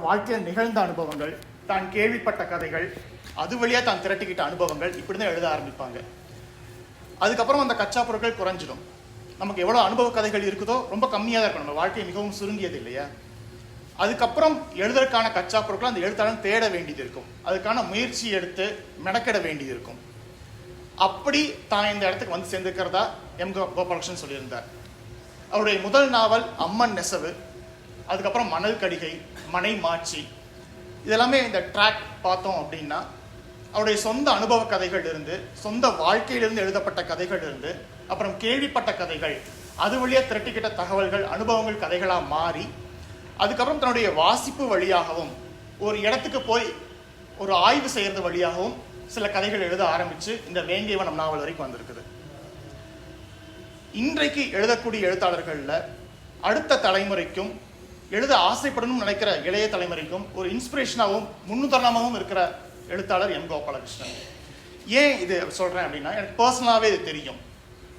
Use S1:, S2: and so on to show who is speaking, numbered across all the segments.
S1: வாழ்க்கையில் நிகழ்ந்த அனுபவங்கள், தான் கேள்விப்பட்ட கதைகள், அது வழியாக தான் திரட்டிக்கிட்ட அனுபவங்கள் இப்படி தான் எழுத ஆரம்பிப்பாங்க. அதுக்கப்புறம் அந்த கச்சா பொருட்கள் குறைஞ்சிடும். நமக்கு எவ்வளோ அனுபவ கதைகள் இருக்குதோ ரொம்ப கம்மியாக தான் இருக்கும். நம்ம வாழ்க்கை மிகவும் சுருங்கியது இல்லையா? அதுக்கப்புறம் எழுதுறதுக்கான கச்சா பொருட்கள் அந்த எழுத்தாளன் தேட வேண்டியது இருக்கும். அதுக்கான முயற்சி எடுத்து மெனக்கிட வேண்டியது இருக்கும். அப்படி தான் இந்த இடத்துக்கு வந்து சேர்ந்துக்கிறதா எம். கோபாலகிருஷ்ணன் சொல்லியிருந்தார். அவருடைய முதல் நாவல் அம்மன் நெசவு, அதுக்கப்புறம் மணல் கடிகை, மனை மாட்சி, இதெல்லாமே இந்த ட்ராக் பார்த்தோம் அப்படின்னா அவருடைய சொந்த அனுபவ கதைகள் இருந்து, சொந்த வாழ்க்கையிலிருந்து எழுதப்பட்ட கதைகள் இருந்து, அப்புறம் கேள்விப்பட்ட கதைகள், அது வழியாக திரட்டிக்கிட்ட தகவல்கள், அனுபவங்கள் கதைகளாக மாறி, அதுக்கப்புறம் தன்னுடைய வாசிப்பு வழியாகவும் ஒரு இடத்துக்கு போய் ஒரு ஆய்வு செய்யறது வழியாகவும் சில கதைகள் எழுத ஆரம்பித்து இந்த வேங்கைவனம் நாவல் வரைக்கும் வந்திருக்குது. இன்றைக்கு எழுதக்கூடிய எழுத்தாளர்களில் அடுத்த தலைமுறைக்கும் எழுத ஆசைப்படணும்னு நினைக்கிற இளைய தலைமுறைக்கும் ஒரு இன்ஸ்பிரேஷனாகவும் முன்னுதாரணமாகவும் இருக்கிற எழுத்தாளர் எம். கோபாலகிருஷ்ணன். ஏன் இது சொல்கிறேன் அப்படின்னா, எனக்கு பர்சனலாகவே இது தெரியும்.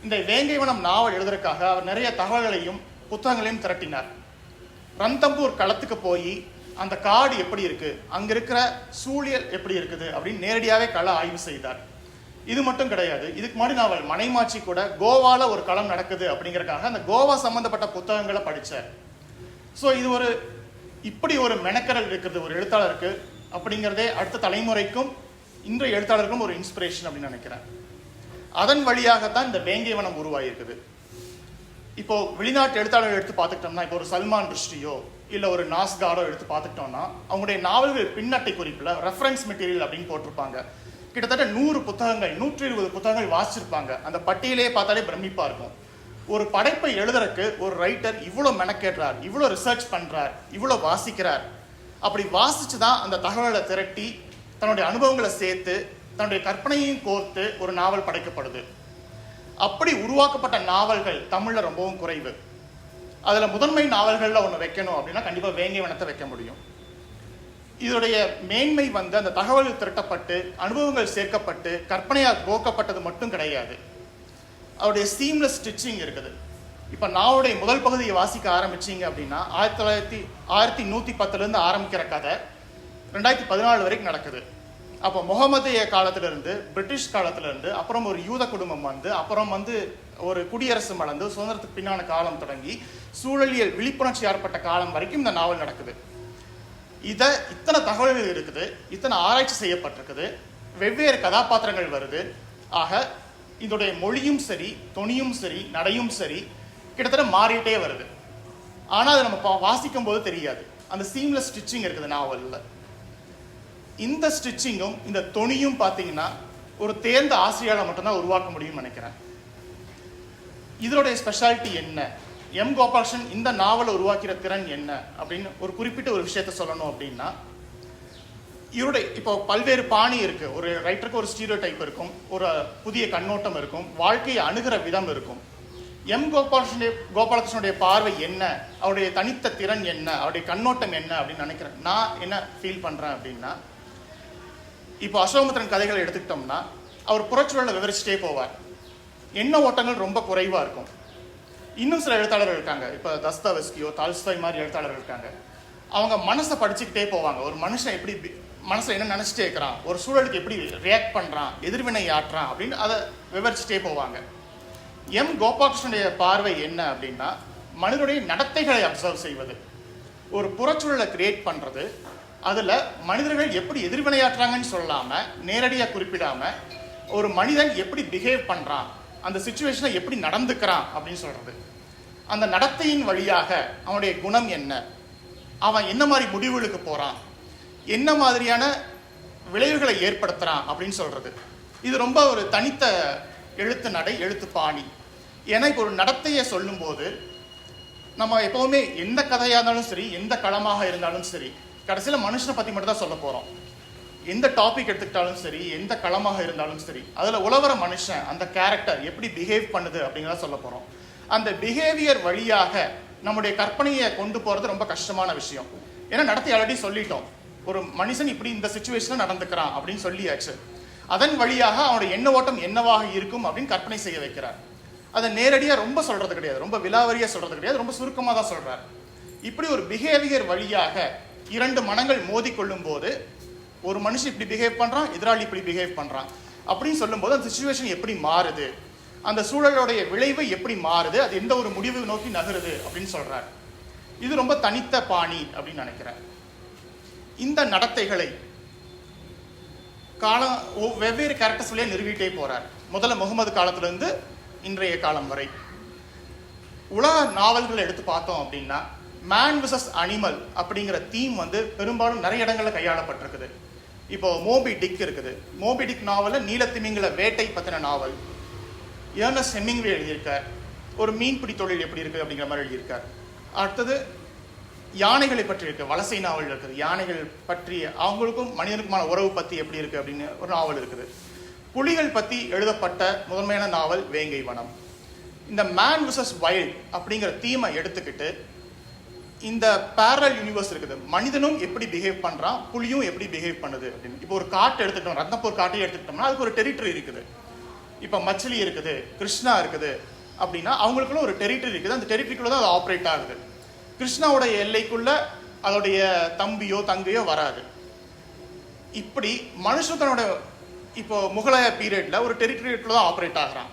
S1: இந்த வேங்கைவனம் நாவல் எழுதுறதுக்காக அவர் நிறைய தகவல்களையும் புத்தகங்களையும் திரட்டினார். ரந்தம்பூர் களத்துக்கு போய் அந்த காடு எப்படி இருக்கு, அங்க இருக்கிற சூழியல் எப்படி இருக்குது அப்படின்னு நேரடியாகவே கள ஆய்வு செய்தார். இது மட்டும் கிடையாது, இதுக்கு முன்னாடி நாவல் மனைமாட்சி கூட கோவால ஒரு களம் நடக்குது அப்படிங்கறதுக்காக அந்த கோவா சம்பந்தப்பட்ட புத்தகங்களை படித்தார். ஸோ இது ஒரு இப்படி ஒரு மெனக்கரல் இருக்கிறது ஒரு எழுத்தாளருக்கு அப்படிங்கிறதே அடுத்த தலைமுறைக்கும் இன்றைய எழுத்தாளருக்கும் ஒரு இன்ஸ்பிரேஷன் அப்படின்னு நினைக்கிறேன். அதன் வழியாகத்தான் இந்த வேங்கைவனம் உருவாகிருக்குது. இப்போ வெளிநாட்டு எழுத்தாளர்கள் எடுத்து பார்த்துக்கிட்டோம்னா, இப்போ ஒரு சல்மான் ருஷ்டியோ இல்லை ஒரு நாஸ்காரோ எடுத்து பார்த்துக்கிட்டோம்னா, அவங்களுடைய நாவல்கள் பின்னட்டை குறிப்பில் ரெஃபரன்ஸ் மெட்டீரியல் அப்படின்னு போட்டிருப்பாங்க. கிட்டத்தட்ட 100 புத்தகங்கள் 120 புத்தகங்கள் வாசிச்சிருப்பாங்க. அந்த பட்டியலே பார்த்தாலே பிரமிப்பா இருக்கும். ஒரு படைப்பை எழுதுறதுக்கு ஒரு ரைட்டர் இவ்வளோ மெனக்கேற்றார், இவ்வளோ ரிசர்ச் பண்றார், இவ்வளோ வாசிக்கிறார். அப்படி வாசிச்சு தான் அந்த தகவலை திரட்டி தன்னுடைய அனுபவங்களை சேர்த்து தன்னுடைய கற்பனையையும் கோர்த்து ஒரு நாவல் படைக்கப்படுது. அப்படி உருவாக்கப்பட்ட நாவல்கள் தமிழ்ல ரொம்பவும் குறைவு. அதுல முதன்மை நாவல்கள்ல ஒன்று வைக்கணும் அப்படின்னா கண்டிப்பா வேங்கைவனத்தை வைக்க முடியும். இதோடைய மேன்மை வந்து அந்த தகவல் திரட்டப்பட்டு அனுபவங்கள் சேர்க்கப்பட்டு கற்பனையாக கோக்கப்பட்டது மட்டும் கிடையாது, அவருடைய சீம்லெஸ் ஸ்டிச்சிங் இருக்குது. இப்போ நாவுடைய முதல் பகுதியை வாசிக்க ஆரம்பிச்சிங்க அப்படின்னா 1110 ஆரம்பிக்கிற கதை 2014 வரைக்கும் நடக்குது. அப்போ முகமதிய காலத்திலிருந்து, பிரிட்டிஷ் காலத்திலிருந்து, அப்புறம் ஒரு யூத குடும்பம் வந்து, அப்புறம் வந்து ஒரு குடியரசு மலர்ந்து சுதந்திரத்துக்கு பின்னான காலம் தொடங்கி சூழலியல் விழிப்புணர்ச்சி ஏற்பட்ட காலம் வரைக்கும் இந்த நாவல் நடக்குது. இத்தனை தகவல்கள் இருக்குது, இத்தனை ஆராய்ச்சி செய்யப்பட்டிருக்குது, வெவ்வேறு கதாபாத்திரங்கள் வருது. ஆக இதோடைய மொழியும் சரி, தொனியும் சரி, நடையும் சரி கிட்டத்தட்ட மாறிட்டே வருது. ஆனால் அதை நம்ம வாசிக்கும் போது தெரியாது. அந்த சீம்லெஸ் ஸ்டிச்சிங் இருக்குது நாவலில். இந்த ஸ்டிச்சிங்கும் இந்த தொனியும் பார்த்தீங்கன்னா ஒரு தேர்ந்த ஆசிரியரால் மட்டும்தான் உருவாக்க முடியும்னு நினைக்கிறேன். இதனுடைய ஸ்பெஷாலிட்டி என்ன, எம். கோபாலகிருஷ்ணன் இந்த நாவலை உருவாக்கிற திறன் என்ன அப்படின்னு ஒரு குறிப்பிட்ட ஒரு விஷயத்த சொல்லணும் அப்படின்னா, இவருடைய இப்போ பல்வேறு பாணி இருக்கு. ஒரு ரைட்டருக்கு ஒரு ஸ்டீரியோ டைப் இருக்கும், ஒரு புதிய கண்ணோட்டம் இருக்கும், வாழ்க்கையை அணுகிற விதம் இருக்கும். எம். கோபாலகிருஷ்ணனுடைய பார்வை என்ன, அவருடைய தனித்த திறன் என்ன, அவருடைய கண்ணோட்டம் என்ன அப்படின்னு நினைக்கிறேன். நான் என்ன ஃபீல் பண்றேன் அப்படின்னா, இப்போ அசோகமித்திரன் கதைகளை எடுத்துக்கிட்டோம்னா அவர் புறச்சூழலை விவரிச்சுட்டே போவார். எண்ண ஓட்டங்கள் ரொம்ப குறைவா இருக்கும். இன்னும் சில எழுத்தாளர்கள் இருக்காங்க, இப்போ தஸ்தாவெஸ்கியோ டால்ஸ்டாய் மாதிரி எழுத்தாளர்கள் இருக்காங்க. அவங்க மனசை படிச்சுக்கிட்டே போவாங்க. ஒரு மனுஷன் எப்படி மனசில் என்ன நினச்சிட்டே இருக்கிறான், ஒரு சூழலுக்கு எப்படி ரியாக்ட் பண்ணுறான், எதிர்வினை ஆற்றான் அப்படின்னு அதை விவரிச்சுட்டே போவாங்க. எம். கோபாலகிருஷ்ணனுடைய பார்வை என்ன அப்படின்னா, மனிதனுடைய நடத்தைகளை அப்சர்வ் செய்வது, ஒரு புறச்சூழலை கிரியேட் பண்ணுறது, அதில் மனிதர்கள் எப்படி எதிர்வினையாற்றுறாங்கன்னு சொல்லாமல் நேரடியாக குறிப்பிடாமல் ஒரு மனிதன் எப்படி பிஹேவ் பண்ணுறான், அந்த சிச்சுவேஷனை எப்படி நடந்துக்கிறான் அப்படின்னு சொல்கிறது. அந்த நடத்தையின் வழியாக அவனுடைய குணம் என்ன, அவன் என்ன மாதிரி முடிவுகளுக்கு போகிறான், என்ன மாதிரியான விளைவுகளை ஏற்படுத்துகிறான் அப்படின்னு சொல்கிறது. இது ரொம்ப ஒரு தனித்த எழுத்து நடை, எழுத்து பாணி. ஏன்னா இப்போ ஒரு நடத்தையை சொல்லும்போது நம்ம எப்போவுமே எந்த கதையாக இருந்தாலும் சரி, எந்த களமாக இருந்தாலும் சரி, கடைசியில் மனுஷனை பற்றி மட்டும் தான் சொல்ல போகிறோம். எந்த டாபிக் எடுத்துக்கிட்டாலும் சரி, எந்த களமாக இருந்தாலும் சரி, அதில் உலவர மனுஷன், அந்த கேரக்டர் எப்படி பிஹேவ் பண்ணுது அப்படிங்கிறத சொல்ல போகிறோம். அந்த பிஹேவியர் வழியாக நம்முடைய கற்பனையை கொண்டு போகிறது ரொம்ப கஷ்டமான விஷயம். ஏன்னா நடத்தி ஆல்ரெடி சொல்லிட்டோம், ஒரு மனுஷன் இப்படி இந்த சிச்சுவேஷனில் நடந்துக்கிறான் அப்படின்னு சொல்லியாச்சு. அதன் வழியாக அவனுடைய எண்ண ஓட்டம் என்னவாக இருக்கும் அப்படின்னு கற்பனை செய்ய வைக்கிறார். அதை நேரடியாக ரொம்ப சொல்கிறது கிடையாது, ரொம்ப விலாவரியாக சொல்கிறது கிடையாது, ரொம்ப சுருக்கமாக தான் சொல்கிறார். இப்படி ஒரு பிஹேவியர் வழியாக இரண்டு மனங்கள் மோதி கொள்ளும் போது ஒரு மனுஷன் இப்படி பிஹேவ் பண்றான், எதிராளி இப்படி பிஹேவ் பண்றான் அப்படின்னு சொல்லும் போது அந்த சிச்சுவேஷன் எப்படி மாறுது, அந்த சூழலுடைய விளைவு எப்படி மாறுது, அது எந்த ஒரு முடிவு நோக்கி நகருது அப்படின்னு சொல்றாரு. இது ரொம்ப தனித்த பாணி அப்படின்னு நினைக்கிறேன். இந்த நடத்தைகளை காலம் வெவ்வேறு கேரக்டர்ஸ் வழியா நிறுவிட்டே போறார். முதல்ல முகமது காலத்திலிருந்து இன்றைய காலம் வரை உலக நாவல்களை எடுத்து பார்த்தோம் அப்படின்னா மேன் விசஸ் அனிமல் அப்படிங்கிற தீம் வந்து பெரும்பாலும் நிறைய இடங்கள்ல கையாளப்பட்டிருக்குது. இப்போ மோபி டிக் இருக்குது. மோபி டிக் நாவல நீலத்திமிங்கில வேட்டை பத்தின நாவல் ஏர்னஸ்ட் ஹெமிங்வே எழுதியிருக்கார். ஒரு மீன்பிடி தொழில் எப்படி இருக்கு அப்படிங்கிற மாதிரி எழுதியிருக்கார். அடுத்தது யானைகளை பற்றி இருக்கு, வலசை நாவல் இருக்குது. யானைகள் பற்றி அவங்களுக்கும் மனிதனுக்குமான உறவு பத்தி எப்படி இருக்கு அப்படின்னு ஒரு நாவல் இருக்குது. புலிகள் பத்தி எழுதப்பட்ட முதன்மையான நாவல் வேங்கை வனம். இந்த மேன் விசஸ் வைல்ட் அப்படிங்கிற தீமை எடுத்துக்கிட்டு இந்த பேரல் யூனிவர்ஸ் இருக்குது. மனிதனும் எப்படி பிஹேவ் பண்றான், புலியும் எப்படி பிஹேவ் பண்ணுது அப்படின்னு. இப்போ ஒரு காட்டு எடுத்துக்கிட்டோம், ரத்னப்பூர் காட்டை எடுத்துக்கிட்டோம்னா அதுக்கு ஒரு டெரிட்டரி இருக்குது. இப்போ மச்சிலி இருக்குது, கிருஷ்ணா இருக்குது அப்படின்னா அவங்களுக்குள்ள ஒரு டெரிட்டரி இருக்குது. அந்த டெரிட்டரிக்குள்ள தான் அது ஆப்ரேட் ஆகுது. கிருஷ்ணாவுடைய எல்லைக்குள்ள அதோடைய தம்பியோ தங்கையோ வராது. இப்படி மனுஷன் தன்னோட இப்போ முகலாய பீரியட்ல ஒரு டெரிட்டரிக்குள்ள தான் ஆப்ரேட் ஆகிறான்.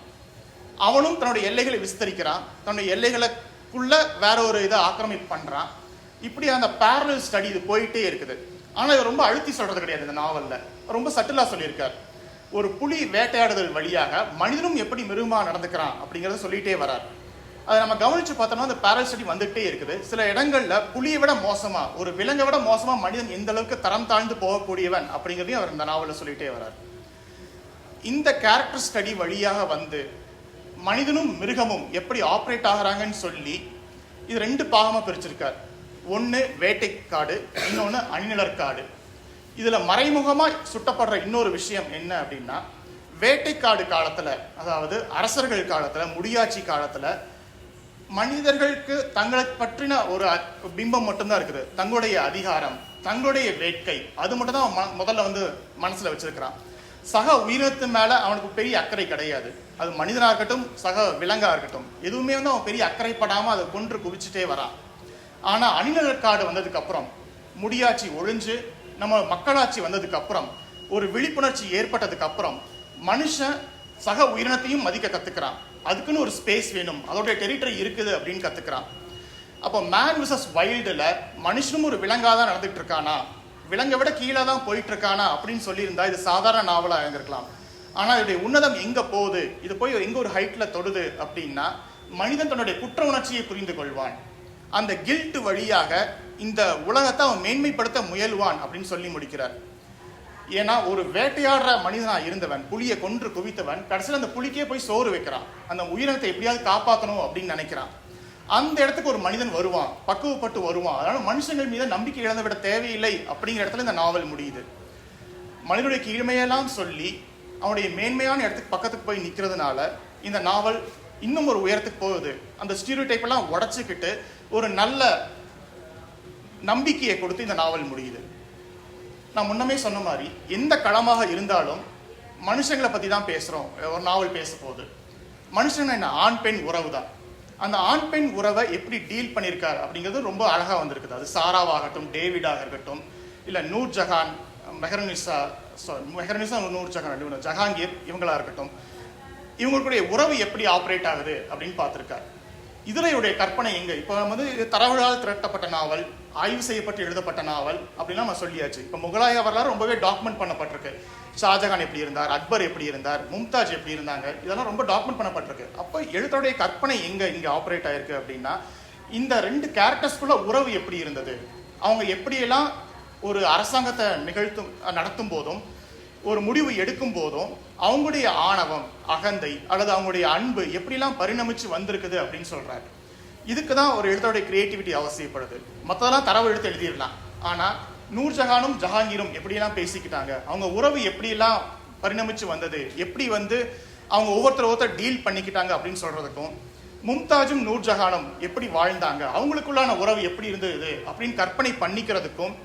S1: அவனும் தன்னுடைய எல்லைகளை விஸ்தரிக்கிறான், தன்னுடைய எல்லைகளுக்குள்ள வேற ஒரு இதை ஆக்கிரமிப்பு பண்றான். இப்படி அந்த பேரலல் ஸ்டடி இது போயிட்டே இருக்குது. ஆனா இது ரொம்ப அழுத்தி சொல்றது கிடையாது. இந்த நாவல்ல ரொம்ப சட்டிலா சொல்லியிருக்காரு. ஒரு புலி வேட்டையாடுதல் வழியாக மனிதனும் எப்படி மிருகமா நடந்துக்கிறான் அப்படிங்கறத சொல்லிட்டே வரார். அதை நம்ம கவனிச்சு பார்த்தோம்னா அந்த பேரல் ஸ்டடி வந்துட்டே இருக்குது. சில இடங்கள்ல புலியை விட மோசமா, ஒரு விலங்கை விட மோசமா மனிதன் எந்த அளவுக்கு தரம் தாழ்ந்து போகக்கூடியவன் அப்படிங்கிறதையும் அவர் இந்த நாவலில் சொல்லிட்டே வரார். இந்த கேரக்டர் ஸ்டடி வழியாக வந்து மனிதனும் மிருகமும் எப்படி ஆப்ரேட் ஆகிறாங்கன்னு சொல்லி இது ரெண்டு பாகமா பிரிச்சிருக்கார். ஒன்று வேட்டைக்காடு, இன்னொன்று அணிநிழற்காடு. இதுல மறைமுகமா சுட்டப்படுற இன்னொரு விஷயம் என்ன அப்படின்னா, வேட்டைக்காடு காலத்துல, அதாவது அரசர்கள் காலத்துல, முடியாட்சி காலத்துல மனிதர்களுக்கு தங்களை பற்றின ஒரு பிம்பம் மட்டும்தான் இருக்குது. தங்களுடைய அதிகாரம், தங்களுடைய வேட்கை, அது மட்டும் தான் முதல்ல வந்து மனசுல வச்சிருக்கிறான். சக உயிரினத்து மேல அவனுக்கு பெரிய அக்கறை கிடையாது. அது மனிதனா இருக்கட்டும், சக விலங்கா இருக்கட்டும், எதுவுமே வந்து அவன் பெரிய அக்கறைப்படாம அதை கொன்று குவிச்சுட்டே வரான். ஆனா அணிநிழற்காடு வந்ததுக்கு அப்புறம், முடியாட்சி ஒழிஞ்சு நம்ம மக்களாட்சி வந்ததுக்கு அப்புறம், ஒரு விழிப்புணர்ச்சி ஏற்பட்டதுக்கு அப்புறம் மனுஷன் சக உயிரினத்தையும் மதிக்க கத்துக்கிறான். அதுக்குன்னு ஒரு ஸ்பேஸ் வேணும், அதோடைய டெரிட்டரி இருக்குது அப்படின்னு கத்துக்கிறான். அப்போ மேன் விசஸ் வைல்டுல மனுஷனும் ஒரு விலங்காதான் நடந்துட்டு இருக்கானா, விலங்கை விட கீழே தான் போயிட்டு இருக்கானா அப்படின்னு சொல்லியிருந்தா இது சாதாரண நாவலா இருந்திருக்கலாம். ஆனா இதோடைய உன்னதம் எங்க போகுது, இது போய் எங்க ஒரு ஹைட்ல தொடுது அப்படின்னா, மனிதன் தன்னுடைய குற்ற உணர்ச்சியை புரிந்து கொள்வான். அந்த கில்ட் வழியாக இந்த உலகத்தை அவன் மேன்மைப்படுத்த முயல்வான் அப்படின்னு சொல்லி முடிக்கிறார். ஏன்னா ஒரு வேட்டையாடுற மனிதனா இருந்தவன், புலியை கொன்று குவித்தவன், கடைசியில் அந்த புலிக்கே போய் சோறு வைக்கிறான். அந்த உயிரினத்தை எப்படியாவது காப்பாற்றணும் அப்படின்னு நினைக்கிறான். அந்த இடத்துக்கு ஒரு மனிதன் வருவான், பக்குவப்பட்டு வருவான். அதனால மனுஷங்கள் மீது நம்பிக்கை இழந்து விட தேவையில்லை அப்படிங்கிற இடத்துல இந்த நாவல் முடியுது. மனிதனுடைய கீழ்மையெல்லாம் சொல்லி அவனுடைய மேன்மையான இடத்துக்கு பக்கத்துக்கு போய் நிற்கிறதுனால இந்த நாவல் இன்னும் ஒரு உயரத்துக்கு போகுது. அந்த ஸ்டீரியோடைப் எல்லாம் உடைச்சுக்கிட்டு ஒரு நல்ல நம்பிக்கையை கொடுத்து இந்த நாவல் முடியுது. நான் முன்னமே சொன்ன மாதிரி எந்த களமாக இருந்தாலும் மனுஷங்களை பத்தி தான் பேசுறோம். ஒரு நாவல் பேச போகுது, மனுஷன் என்ன, ஆண் பெண் உறவு தான். அந்த ஆண் பெண் உறவை எப்படி டீல் பண்ணியிருக்காரு அப்படிங்கிறது ரொம்ப அழகா வந்திருக்குது. அது சாராவாகட்டும், டேவிடாக இருக்கட்டும், இல்ல நூர்ஜஹான், மெஹரனிசா, நூர்ஜஹான், ஜஹாங்கீர் இவங்களா இருக்கட்டும், இவங்களுடைய உறவு எப்படி ஆப்ரேட் ஆகுது அப்படின்னு பார்த்திருக்காரு. இதுல இவருடைய கற்பனை எங்க, இப்போ வந்து தரவுகளால் திரட்டப்பட்ட நாவல், ஆய்வு செய்யப்பட்டு எழுதப்பட்ட நாவல் அப்படின்னா நம்ம சொல்லியாச்சு. இப்போ முகலாய வரலாறு ரொம்பவே டாக்குமெண்ட் பண்ணப்பட்டிருக்கு. ஷாஜகான் எப்படி இருந்தார், அக்பர் எப்படி இருந்தார், மும்தாஜ் எப்படி இருந்தாங்க, இதெல்லாம் ரொம்ப டாக்குமெண்ட் பண்ணப்பட்டிருக்கு. அப்போ எழுத்தோடைய கற்பனை இங்க ஆப்ரேட் ஆயிருக்கு அப்படின்னா, இந்த ரெண்டு கேரக்டர்ஸ்குள்ள உறவு எப்படி இருந்தது, அவங்க எப்படியெல்லாம் ஒரு அரசாங்கத்தை நடத்தும் போதும், ஒரு முடிவு எடுக்கும் போதும் அவங்களுடைய ஆணவம், அகந்தை அல்லது அவங்களுடைய அன்பு எப்படிலாம் பரிணமிச்சு வந்திருக்குது அப்படின்னு சொல்றாரு. இதுக்கு தான் ஒரு எழுத்தோடைய கிரியேட்டிவிட்டி அவசியப்படுது. மற்றதெல்லாம் தரவு எடுத்து எழுதிடலாம். ஆனா நூர்ஜஹானும் ஜஹாங்கீரும் எப்படியெல்லாம் பேசிக்கிட்டாங்க, அவங்க உறவு எப்படியெல்லாம் பரிணமிச்சு வந்தது, எப்படி வந்து அவங்க ஒவ்வொருத்தர் டீல் பண்ணிக்கிட்டாங்க அப்படின்னு சொல்றதுக்கும், மும்தாஜும் நூர்ஜஹானும் எப்படி வாழ்ந்தாங்க, அவங்களுக்குள்ளான உறவு எப்படி இருந்தது அப்படின்னு கற்பனை பண்ணிக்கிறதுக்கும்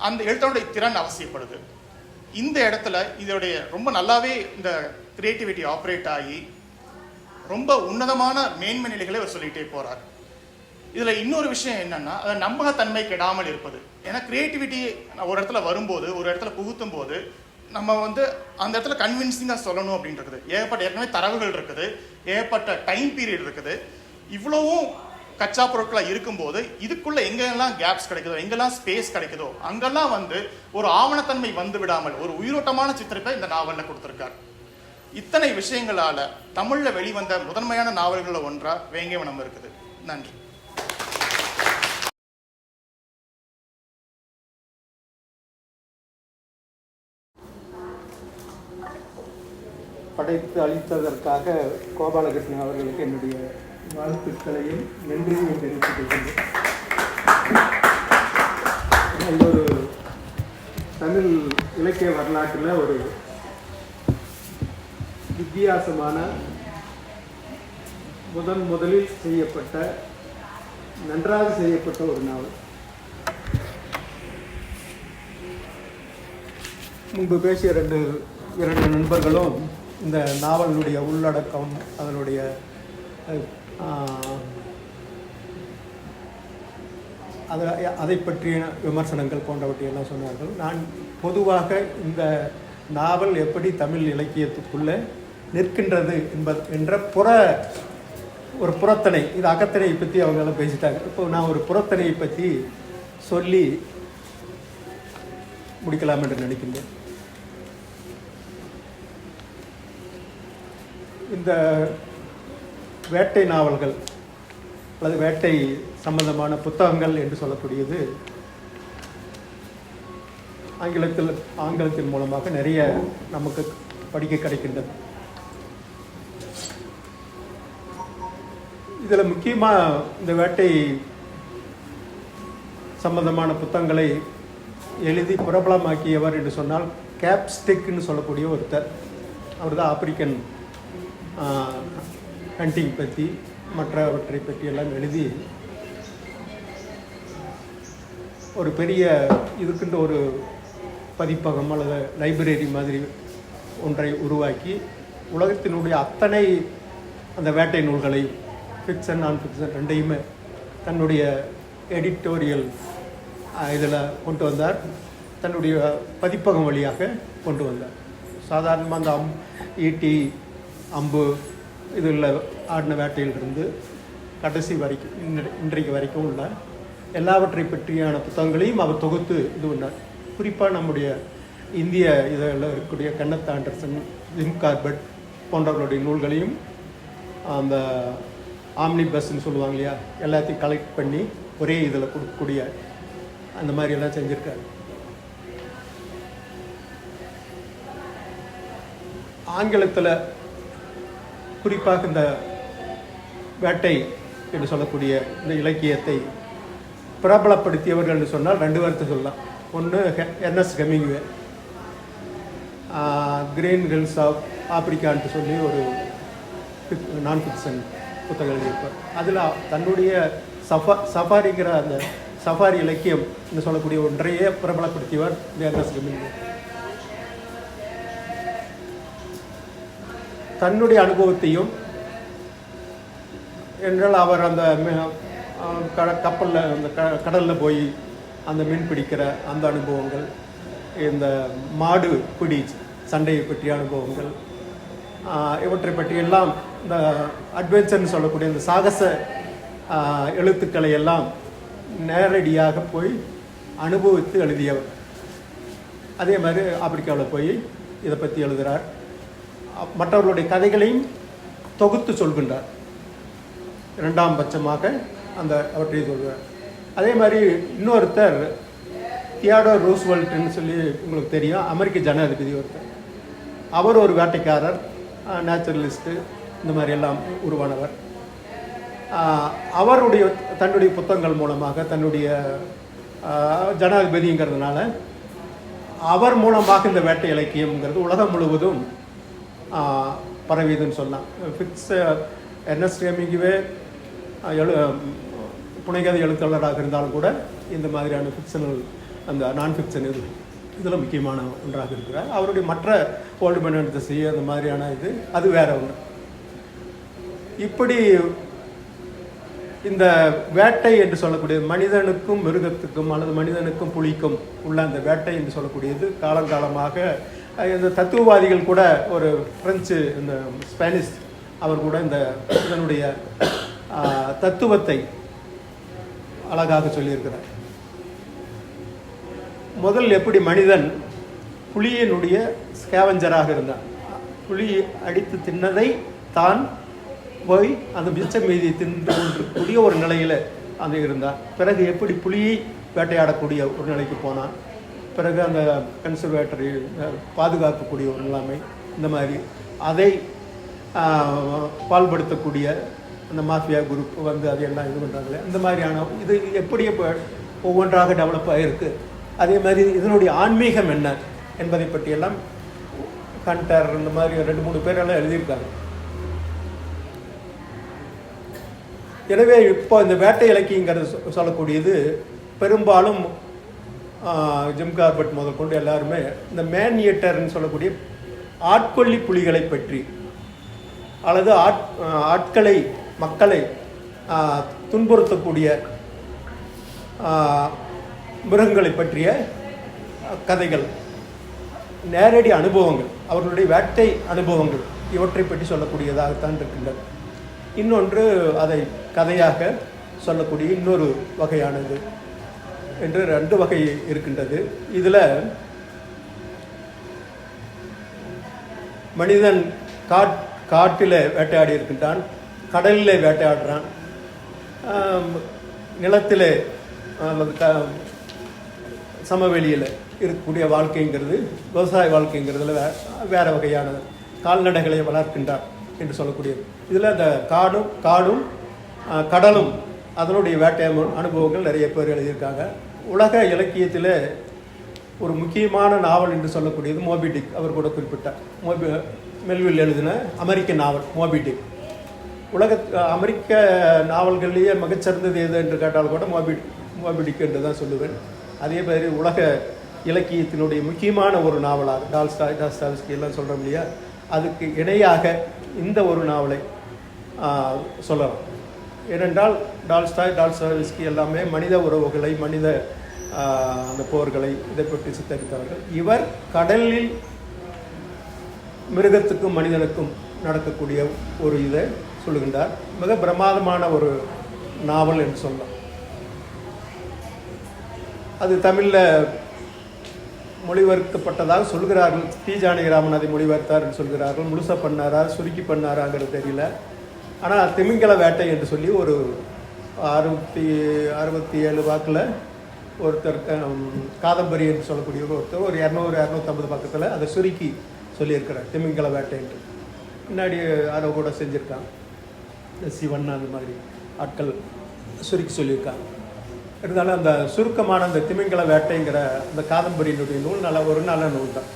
S1: அந்த எழுத்தோடைய திறன் அவசியப்படுது. இந்த இடத்துல இதோடைய ரொம்ப நல்லாவே இந்த கிரியேட்டிவிட்டி ஆப்ரேட் ஆகி ரொம்ப உன்னதமான மேன்மை நிலைகளை அவர் சொல்லிட்டே போறார். இதில் இன்னொரு விஷயம் என்னன்னா, நம்பகத்தன்மை கெடாமல் இருப்பது. ஏன்னா கிரியேட்டிவிட்டி ஒரு இடத்துல வரும்போது, ஒரு இடத்துல புகுத்தும் போது நம்ம வந்து அந்த இடத்துல கன்வின்சிங்காக சொல்லணும் அப்படின்றது. ஏகப்பட்ட தரவுகள் இருக்குது, ஏகப்பட்ட டைம் பீரியட் இருக்குது. இவ்வளவும் கச்சா பொருட்களாக இருக்கும்போது இதுக்குள்ள எங்கெல்லாம் கேப்ஸ் கிடைக்குதோ, எங்கெல்லாம் ஸ்பேஸ் கிடைக்குதோ அங்கெல்லாம் வந்து ஒரு ஆவணத்தன்மை வந்து விடாமல் ஒரு உயிரோட்டமான சித்திரத்தை இந்த நாவலில் கொடுத்துருக்கார். இத்தனை விஷயங்களால தமிழ்ல வெளிவந்த முதன்மையான நாவல்களில் ஒன்றா வேங்கைவனம் இருக்குது. நன்றி.
S2: படைத்து அளித்ததற்காக கோபாலகிருஷ்ணன் அவர்களுக்கு என்னுடைய வாழ்த்துக்களையும் நன்றியையும் தெரிவித்துக் கொள்கின்றேன். இது ஒரு தமிழ் இலக்கிய வரலாற்றில் ஒரு வித்தியாசமான முதலில் செய்யப்பட்ட நன்றாக செய்யப்பட்ட ஒரு நாவல். முன்பு பேசிய இரண்டு நண்பர்களும் இந்த நாவலுடைய உள்ளடக்கம், அதனுடைய அதை பற்றிய விமர்சனங்கள் போன்றவற்றையெல்லாம் சொன்னார்கள். நான் பொதுவாக இந்த நாவல் எப்படி தமிழ் இலக்கியத்துக்குள்ளே நிற்கின்றது என்ற ஒரு புறத்தனை, இது அகத்தனையை பற்றி அவங்களாம் பேசிட்டாங்க. இப்போ நான் ஒரு புறத்தனையை பற்றி சொல்லி முடிக்கலாம் என்று நினைக்கின்றேன். இந்த வேட்டை நாவல்கள் அல்லது வேட்டை சம்பந்தமான புத்தகங்கள் என்று சொல்லக்கூடியது ஆங்கிலத்தின் மூலமாக நிறைய நமக்கு படிக்க கிடைக்கின்றது. இதில் முக்கியமாக இந்த வேட்டை சம்பந்தமான புத்தகங்களை எழுதி பிரபலமாக்கியவர் என்று சொன்னால் கேப்ஸ்டிக்னு சொல்லக்கூடிய ஒருத்தர். அவர் தான் ஆப்பிரிக்கன் ஹண்டிங் பற்றி மற்றவற்றை பற்றியெல்லாம் எழுதி ஒரு பெரிய இதுக்குன்ற ஒரு பதிப்பகம் அல்லது லைப்ரரி மாதிரி ஒன்றை உருவாக்கி உலகத்தினுடைய அத்தனை அந்த வேட்டை நூல்களை ஃபிக்ஷன் நான் ஃபிக்ஷன் ரெண்டையுமே தன்னுடைய எடிட்டோரியல் இதில் கொண்டு வந்தார். தன்னுடைய பதிப்பகம் வழியாக கொண்டு வந்தார். சாதாரணமாக அந்த ஈட்டி, அம்பு இதில் ஆடின வேட்டையிலிருந்து கடைசி வரைக்கும் இன்றைக்கு வரைக்கும் உள்ள எல்லாவற்றை பற்றியான புத்தகங்களையும் அவர் தொகுத்து இது பண்ணார். குறிப்பாக நம்முடைய இந்திய இதில் இருக்கக்கூடிய கென்னத் ஆண்டர்சன், ஜிம் கார்பெட் போன்றவர்களுடைய நூல்களையும் அந்த ஆம்னி பஸ்ன்னு சொல்லுவாங்க இல்லையா, எல்லாத்தையும் கலெக்ட் பண்ணி ஒரே இதில் கொடுக்கக்கூடிய அந்த மாதிரி எல்லாம் செஞ்சுருக்காரு. ஆங்கிலத்தில் குறிப்பாக இந்த வேட்டை என்று சொல்லக்கூடிய இந்த இலக்கியத்தை பிரபலப்படுத்தியவர்கள் என்று சொன்னால் ரெண்டு வார்த்தை சொல்லலாம். ஒன்று Ernest Hemingway, green hills of ஆப்பிரிக்கான்ட்டு சொல்லி ஒரு நான் ஃபிக்ஷன் புத்தகம் எழுதியிருப்பார். அதில் தன்னுடைய சஃபாரிங்கிற அந்த சஃபாரி இலக்கியம் என்று சொல்லக்கூடிய ஒன்றையே பிரபலப்படுத்தியவர் எர்னஸ்ட் ஹெமிங்வே. தன்னுடைய அனுபவத்தையும் என்றால் அவர் அந்த கப்பலில் அந்த கடலில் போய் அந்த மீன் பிடிக்கிற அந்த அனுபவங்கள், இந்த மாடு பிடி சண்டையை பற்றிய அனுபவங்கள், இவற்றை பற்றியெல்லாம் இந்த அட்வென்ச்சர்னு சொல்லக்கூடிய இந்த சாகச எழுத்துக்களை எல்லாம் நேரடியாக போய் அனுபவித்து எழுதியவர். அதே மாதிரி ஆப்பிரிக்காவில் போய் இதை பற்றி எழுதுகிறார். மற்றவர்களுடைய கதைகளையும் தொகுத்து சொல்கின்றார். இரண்டாம் பட்சமாக அந்த அவற்றை சொல்கிறார். அதே மாதிரி இன்னொருத்தர் தியோடர் ரூஸ்வெல்ட்னு சொல்லி உங்களுக்கு தெரியும், அமெரிக்க ஜனாதிபதி ஒருத்தர். அவர் ஒரு வேட்டைக்காரர், நேச்சுரலிஸ்ட்டு, இந்த மாதிரி எல்லாம் உருவானவர். அவருடைய தன்னுடைய புத்தகங்கள் மூலமாக தன்னுடைய ஜனாதிபதிங்கிறதுனால அவர் மூலமாக இந்த வேட்டை இலக்கியம்ங்கிறது உலகம் முழுவதும் பரவியதுன்னு சொல்லலாம். எர்னஸ்ட் ஹெமிங்வே புனைகதை எழுத்தாளராக இருந்தாலும் கூட இந்த மாதிரியான ஃபிக்ஷனல் அந்த நான் ஃபிக்ஷன் இதில் முக்கியமான ஒன்றாக இருக்கிறார். அவருடைய மற்ற ஓல்டு மேன் அண்ட் தி சீ அந்த மாதிரியான அது வேற ஒன்று. இப்படி இந்த வேட்டை என்று சொல்லக்கூடியது மனிதனுக்கும் மிருகத்துக்கும் அல்லது மனிதனுக்கும் புலிக்கும் உள்ள அந்த வேட்டை என்று சொல்லக்கூடியது காலங்காலமாக இந்த தத்துவவாதிகள் கூட ஒரு பிரெஞ்சு இந்த ஸ்பானிஷ் அவர் கூட இந்த இதனுடைய தத்துவத்தை அழகாக சொல்லியிருக்கிறார். முதல் எப்படி மனிதன் புலியினுடைய ஸ்கேவஞ்சராக இருந்தான், புலி அடித்து தின்னதை தான் போய் அந்த மிச்ச மீதி தின்று கொண்டிருக்கக்கூடிய ஒரு நிலையில் அந்த இருந்தான். பிறகு எப்படி புலியை வேட்டையாடக்கூடிய ஒரு நிலைக்கு போனான், பிறகு அந்த கன்சர்வேட்டரி பாதுகாக்கக்கூடிய ஒரு நிலைமை, இந்த மாதிரி அதை பால்படுத்தக்கூடிய அந்த மாஃபியா குரூப் வந்து அதையெல்லாம் இது பண்ணுறாங்களே, இந்த மாதிரியான இது எப்படி ஒவ்வொன்றாக டெவலப் ஆகிருக்கு. அதே மாதிரி இதனுடைய ஆன்மீகம் என்ன என்பதை பற்றியெல்லாம் கண்டர் இந்த மாதிரி 2-3 பேரெல்லாம் எழுதியிருக்காங்க. எனவே இப்போ இந்த வேட்டை இலக்கியங்கிறது சொல்லக்கூடியது பெரும்பாலும் ஜிம் கார்பெட் முதல் கொண்டு எல்லாருமே இந்த மேன் ஈட்டர்ன்னு சொல்லக்கூடிய ஆட்கொல்லி புலிகளை பற்றி அல்லது ஆட்களை மக்களை துன்புறுத்தக்கூடிய மிருகங்களை பற்றிய கதைகள், நேரடி அனுபவங்கள், அவர்களுடைய வேட்டை அனுபவங்கள் இவற்றை பற்றி சொல்லக்கூடியதாகத்தான் இருக்கின்றது. இன்னொன்று அதை கதையாக சொல்லக்கூடிய இன்னொரு வகையானது என்று 2 வகை இருக்கின்றது. இதில் மனிதன் காட்டில் வேட்டையாடி இருக்கின்றான், கடலில் வேட்டையாடுறான், நிலத்தில் சமவெளியில் இருக்கக்கூடிய வாழ்க்கைங்கிறது விவசாய வாழ்க்கைங்கிறதுல வேறு வகையானது. கால்நடைகளை வளர்க்கின்றார் என்று சொல்லக்கூடியது. இதில் அந்த காடும் கடலும் அதனுடைய வேட்டை அனுபவங்கள் நிறைய பேர் எழுதியிருக்காங்க. உலக இலக்கியத்தில் ஒரு முக்கியமான நாவல் என்று சொல்லக்கூடியது மோபி டிக். அவர் கூட குறிப்பிட்டார். மெல்வில் எழுதின அமெரிக்க நாவல் மோபி டிக். அமெரிக்க நாவல்கள்லேயே மிகச்சிறந்தது எது என்று கேட்டால் கூட மோபி டிக் என்று தான் சொல்லுவேன். அதே மாதிரி உலக இலக்கியத்தினுடைய முக்கியமான ஒரு நாவலாக டால்ஸ்டாய்ஸ்கி எல்லாம் சொல்கிறோம் இல்லையா, அதுக்கு இணையாக இந்த ஒரு நாவலை சொல்லலாம். ஏனென்றால் டால்ஸ்டாய்ஸ்கி எல்லாமே மனித உறவுகளை, மனித அந்த போர்களை இதை பற்றி சித்தரித்தவர்கள். இவர் கடலில் மிருகத்துக்கும் மனிதனுக்கும் நடக்கக்கூடிய ஒரு இதை சொல்லுகின்றார். மிக பிரமாதமான ஒரு நாவல் என்று சொல்லலாம். அது தமிழில் மொழிபெயர்க்கப்பட்டதாக சொல்கிறார்கள். தி ஜானகிராமன் அதை மொழிபெயர்த்தார் என்று சொல்கிறார்கள். முழுசாக பண்ணாரா சுருக்கி பண்ணாராங்கிறது தெரியல. ஆனால் திமிங்கல வேட்டை என்று சொல்லி ஒரு 67 வாக்கில் ஒருத்தர் காதம்பரி என்று சொல்லக்கூடிய ஒருத்தர் ஒரு 200-250 பக்கத்தில் அதை சுருக்கி சொல்லியிருக்கிறார் திமிங்கல வேட்டை என்று. முன்னாடி யாரோ கூட செஞ்சுருக்காங்க, சிவன் அந்த மாதிரி ஆட்கள் சுருக்கி சொல்லியிருக்காங்க. இருந்தாலும் அந்த சுருக்கமான அந்த திமிங்கல வேட்டைங்கிற அந்த காதம்பரியினுடைய நூல் ஒரு நல்ல நூல் தான்.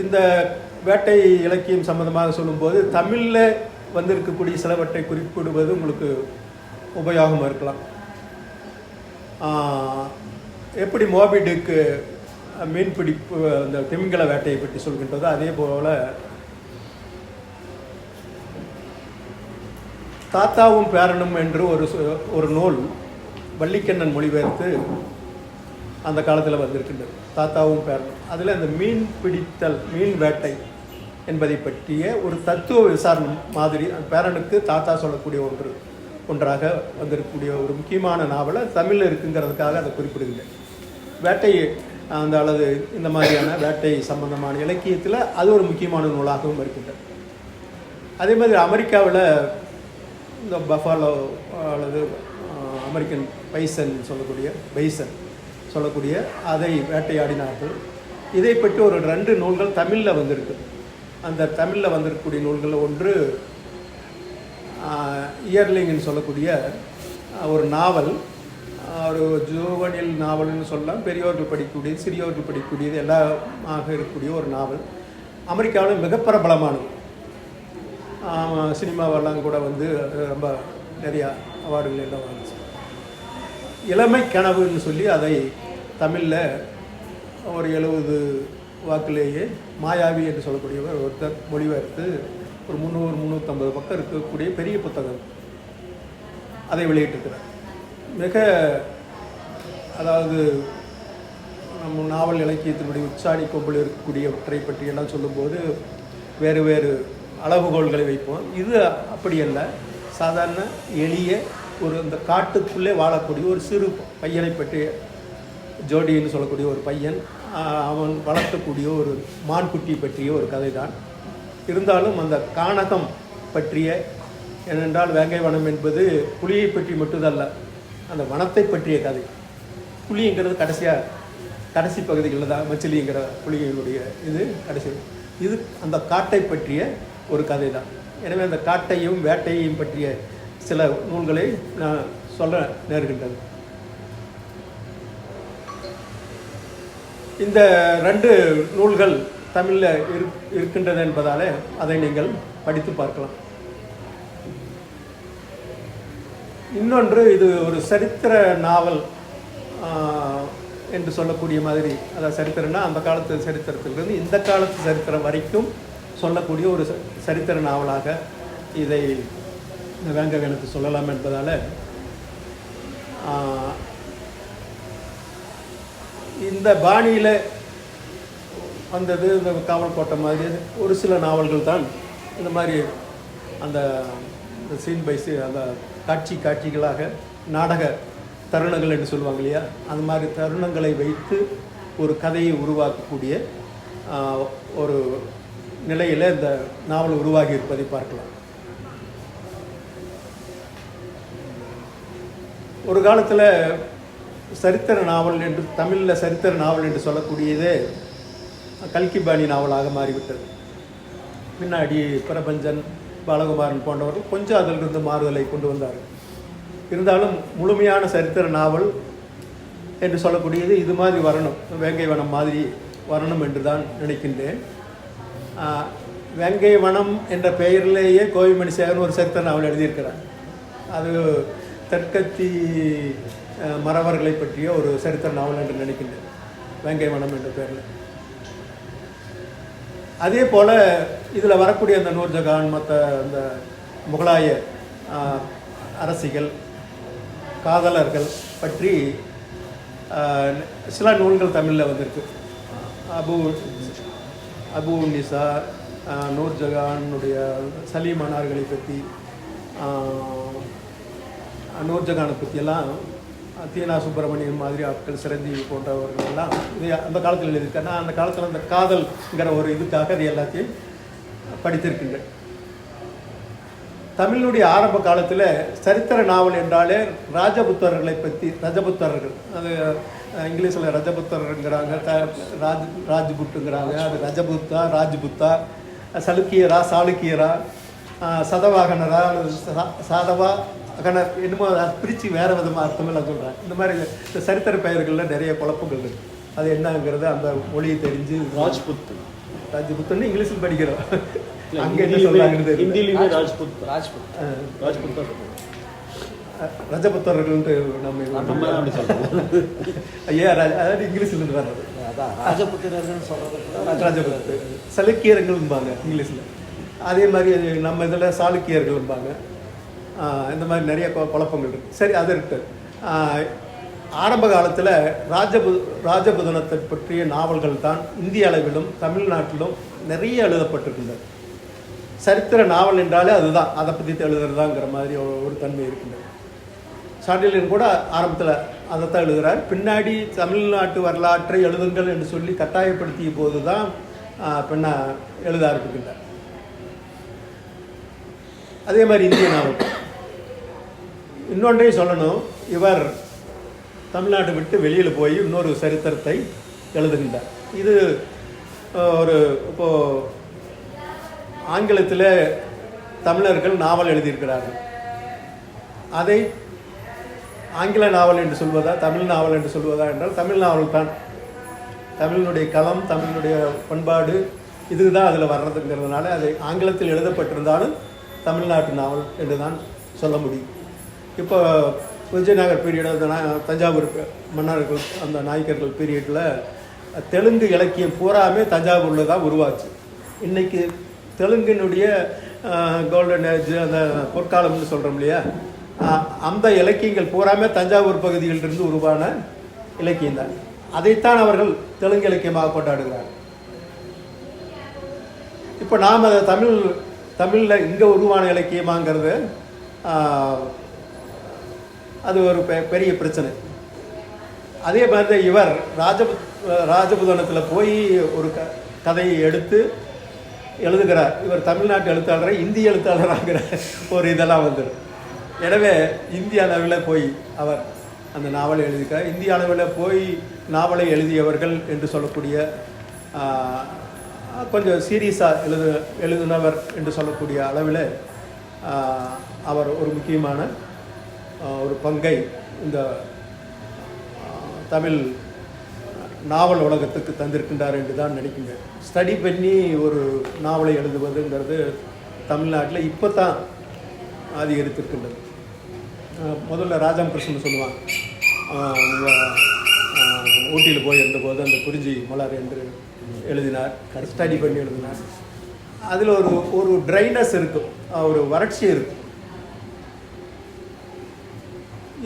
S2: இந்த வேட்டை இலக்கியம் சம்பந்தமாக சொல்லும்போது தமிழில் வந்திருக்கக்கூடிய சிலவற்றை குறிப்பிடுவது உங்களுக்கு உபயோகமாக இருக்கலாம். எப்படி மோபி டிக் மீன்பிடிப்பு அந்த திமிங்கல வேட்டையை பற்றி சொல்கின்றதோ அதே போல் தாத்தாவும் பேரனும் என்று ஒரு நூல் வள்ளிக்கண்ணன் மொழிபெயர்த்து அந்த காலத்தில் வந்திருக்கின்றது. தாத்தாவும் பேரனும் அதில் அந்த மீன் பிடித்தல், மீன் வேட்டை என்பதை பற்றிய ஒரு தத்துவ விசாரணை மாதிரி பேரனுக்கு தாத்தா சொல்லக்கூடிய ஒன்றாக வந்திருக்கக்கூடிய ஒரு முக்கியமான நாவலை தமிழில் இருக்குங்கிறதுக்காக அதை குறிப்பிடுகின்றேன். வேட்டை அந்த அல்லது இந்த மாதிரியான வேட்டை சம்பந்தமான இலக்கியத்தில் அது ஒரு முக்கியமான நூலாகவும் இருக்கின்றது. அதே மாதிரி அமெரிக்காவில் இந்த பஃபாலோ அல்லது அமெரிக்கன் பைசன் சொல்லக்கூடிய அதை வேட்டையாடினார்கள். இதை பற்றி ஒரு 2 நூல்கள் தமிழில் வந்திருக்கு. அந்த தமிழில் வந்திருக்கக்கூடிய நூல்கள் ஒன்று இயர்லிங்னு சொல்லக்கூடிய ஒரு நாவல், ஒரு ஜுவனில் நாவல்னு சொல்லலாம். பெரியோர்கள் படிக்கக்கூடியது, சிறியோர்கள் படிக்கக்கூடியது எல்லாமாக இருக்கக்கூடிய ஒரு நாவல். அமெரிக்காவில் மிக பிரபலமானது. சினிமாவெல்லாம் கூட வந்து ரொம்ப நிறையா அவார்டுகள் எல்லாம் வந்துச்சு. இளமை கனவுன்னு சொல்லி அதை தமிழில் ஒரு 70 வாக்கிலேயே மாயாவி என்று சொல்லக்கூடியவர் ஒருத்தர் மொழிபெயர்த்து ஒரு 300-350 பக்கம் இருக்கக்கூடிய பெரிய புத்தகம். அதை வெளியிட்டிருக்கிறார். மிக அதாவது நம்ம நாவல் இலக்கியத்தினுடைய உச்சாணி கொம்பில் இருக்கக்கூடியவற்றை பற்றியெல்லாம் சொல்லும்போது வேறு வேறு அளவுகோல்களை வைப்போம். இது அப்படி அல்ல. சாதாரண எளிய ஒரு இந்த காட்டுக்குள்ளே வாழக்கூடிய ஒரு சிறு பையனை பற்றிய, ஜோடின்னு சொல்லக்கூடிய ஒரு பையன், அவன் வளர்க்கக்கூடிய ஒரு மான்குட்டி பற்றிய ஒரு கதை தான். இருந்தாலும் அந்த கானகம் பற்றிய, ஏனென்றால் வேங்கை வனம் என்பது புலியை பற்றி மட்டுமல்ல, அந்த வனத்தை பற்றிய கதை. புலிங்கிறது கடைசி பகுதிகளில் தான், மச்சிலிங்கிற புலிகளுடைய இது அந்த காட்டை பற்றிய ஒரு கதை தான். எனவே அந்த காட்டையும் வேட்டையையும் பற்றிய சில நூல்களை நான் சொல்ல நேர்கின்றது. இந்த 2 நூல்கள் தமிழில் இருக்கின்றது என்பதால் அதை நீங்கள் படித்து பார்க்கலாம். இன்னொன்று, இது ஒரு சரித்திர நாவல் என்று சொல்லக்கூடிய மாதிரி, அதாவது சரித்திரம்னா அந்த காலத்து சரித்திரத்திலிருந்து இந்த காலத்து சரித்திரம் வரைக்கும் சொல்லக்கூடிய ஒரு சரித்திர நாவலாக இதை வேங்கை வனத்தை சொல்லலாம் என்பதால் இந்த பாணியில் வந்தது. இந்த காவல் கோட்டை மாதிரி ஒரு சில நாவல்கள் தான் இந்த மாதிரி அந்த சீன் பை சீன், அந்த காட்சிகளாக நாடக தருணங்கள் என்று சொல்லுவாங்க இல்லையா, அந்த மாதிரி தருணங்களை வைத்து ஒரு கதையை உருவாக்கக்கூடிய ஒரு நிலையில் இந்த நாவல் உருவாகி இருப்பதை பார்க்கலாம். ஒரு காலத்தில் சரித்திர நாவல் என்று, தமிழில் சரித்திர நாவல் என்று சொல்லக்கூடியதே கல்கிபாணி நாவலாக மாறிவிட்டது. பின்னாடி பிரபஞ்சன், பாலகுமாரன் போன்றவர்கள் கொஞ்சம் அதிலிருந்து மாறுதலை கொண்டு வந்தார்கள். இருந்தாலும் முழுமையான சரித்திர நாவல் என்று சொல்லக்கூடியது இது மாதிரி வரணும், வேங்கை வனம் மாதிரி வரணும் என்று தான் நினைக்கின்றேன். வேங்கை வனம் என்ற பெயரிலேயே கோவிமணி சேகரன் ஒரு சரித்திர நாவல் எழுதியிருக்கிறார். அது தெற்கத்தி மறவர்களை பற்றிய ஒரு சரித்திர நாவல் என்று நினைக்கின்றேன், வேங்கை வனம் என்ற பெயரில். அதே போல் இதில் வரக்கூடிய அந்த நூர்ஜஹான், மற்ற அந்த முகலாய அரசிகள், காதலர்கள் பற்றி சில நூல்கள் தமிழில் வந்திருக்கு. அபு நிசா, நூர்ஜஹானுடைய சலீமானார்களை பற்றி, நூர்ஜஹானை பற்றியெல்லாம் தீனா சுப்பிரமணியம் மாதிரி ஆட்கள், சிரஞ்சீவி போன்றவர்கள் எல்லாம் இது அந்த காலத்தில் எழுதியிருக்காங்க. நான் அந்த காலத்தில் அந்த காதல்ங்கிற ஒரு இதுக்காக அது எல்லாத்தையும் படித்திருக்கின்றேன். தமிழுடைய ஆரம்ப காலத்தில் சரித்திர நாவல் என்றாலே ராஜபுத்தர்களை பற்றி, ரஜபுத்தர்கள், அது இங்கிலீஷில் ரஜபுத்தருங்கிறாங்க, ராஜ்புட்டுங்கிறாங்க, அது ரஜபுத்தா, ராஜ்புத்தா, சலுக்கியரா, சாளுக்கியரா, சதவாகனரா, சாதவா கணர் என்னமோ அதை பிரித்து வேறு விதமாக அர்த்தமெல்லாம் சொல்கிறேன். இந்த மாதிரி இந்த சரித்திர பெயர்களில் நிறைய குழப்பங்கள் இருக்குது. அது என்னங்கிறது அந்த மொழியை தெரிஞ்சு ராஜ்புத்துன்னு இங்கிலீஷில் படிக்கிறோம். அங்கே என்ன சொல்கிறாங்க,
S3: ஹிந்தியிலுமே
S2: ரஜபுத்தர்கள் நம்ம
S3: அப்படி சொல்கிறோம்.
S2: ஐயா, அதாவது இங்கிலீஷ்லேருந்து வர்றது
S3: ராஜபுத்திரர்கள் சொல்கிறது
S2: ராஜபுத்து, சலுக்கியர்கள்பாங்க இங்கிலீஷில். அதே மாதிரி நம்ம இதில் சாளுக்கியர்கள்பாங்க. இந்த மாதிரி நிறைய குழப்பங்கள் இருக்குது. சரி, அது இருக்குது. ஆரம்ப காலத்தில் ராஜபுதனத்தை பற்றிய நாவல்கள் தான் இந்திய அளவிலும் தமிழ்நாட்டிலும் நிறைய எழுதப்பட்டிருக்கின்றது. சரித்திர நாவல் என்றாலே அதுதான், அதை பற்றி எழுதுறதாங்கிற மாதிரி ஒரு தன்மை இருக்கின்றது. சாண்டில்யன் கூட ஆரம்பத்தில் அதைத்தான் எழுதுகிறார். பின்னாடி தமிழ்நாட்டு வரலாற்றை எழுதுங்கள் என்று சொல்லி கட்டாயப்படுத்திய போது தான் பின்ன எழுத ஆரம்பிக்கின்றார். அதே மாதிரி இந்திய நாவல். இன்னொன்றையும் சொல்லணும், இவர் தமிழ்நாட்டை விட்டு வெளியில் போய் இன்னொரு சரித்திரத்தை எழுதுகின்றார். இது ஒரு இப்போது ஆங்கிலத்தில் தமிழர்கள் நாவல் எழுதியிருக்கிறார்கள். அதை ஆங்கில நாவல் என்று சொல்வதா, தமிழ் நாவல் என்று சொல்வதா என்றால் தமிழ் நாவல் தான். தமிழினுடைய களம், தமிழினுடைய பண்பாடு இதுதான் அதில் வர்றதுங்கிறதுனால அதை ஆங்கிலத்தில் எழுதப்பட்டிருந்தாலும் தமிழ்நாட்டு நாவல் என்று தான் சொல்ல முடியும். இப்போ விஜயநகர் பீரியட், தஞ்சாவூர் மன்னர்கள், அந்த நாயக்கர்கள் பீரியடில் தெலுங்கு இலக்கியம் பூராமே தஞ்சாவூரில் தான் உருவாச்சு. இன்றைக்கி தெலுங்கினுடைய கோல்டன் ஏஜ், அந்த பொற்காலம்னு சொல்கிறோம் இல்லையா, அந்த இலக்கியங்கள் பூராமே தஞ்சாவூர் பகுதியிலிருந்து உருவான இலக்கியம் தான். அதைத்தான் அவர்கள் தெலுங்கு இலக்கியமாக கொண்டாடுகிறார். இப்போ நாம் அதை தமிழில் இங்கே உருவான இலக்கியமாங்கிறது அது ஒரு பெரிய பிரச்சனை. அதே மாதிரி இவர் ராஜபுதனத்தில் போய் ஒரு கதையை எடுத்து எழுதுகிறார். இவர் தமிழ்நாட்டு எழுத்தாளரை இந்திய எழுத்தாளராகிற ஒரு இதெல்லாம் வந்துடும். எனவே இந்திய அளவில் போய் அவர் அந்த நாவலை எழுதியிருக்கார். இந்திய அளவில் போய் நாவலை எழுதியவர்கள் என்று சொல்லக்கூடிய கொஞ்சம் சீரியஸாக எழுதினவர் என்று சொல்லக்கூடிய அளவில் அவர் ஒரு முக்கியமான ஒரு பங்கை இந்த தமிழ் நாவல் உலகத்துக்கு தந்திருக்கின்றார் என்று தான் நினைக்கின்றேன். ஸ்டடி பண்ணி ஒரு நாவலை எழுதுவதுங்கிறது தமிழ்நாட்டில் இப்போ தான் அதிகரித்திருக்கின்றது. முதல்ல ராஜாம் கிருஷ்ணன் சொல்லுவான், ஊட்டியில் போய் இருந்தபோது அந்த குறிஞ்சி மலர் என்று எழுதினார், ஸ்டடி பண்ணி எழுதினார். அதில் ஒரு ட்ரைனஸ் இருக்கும், ஒரு வறட்சி இருக்கும்.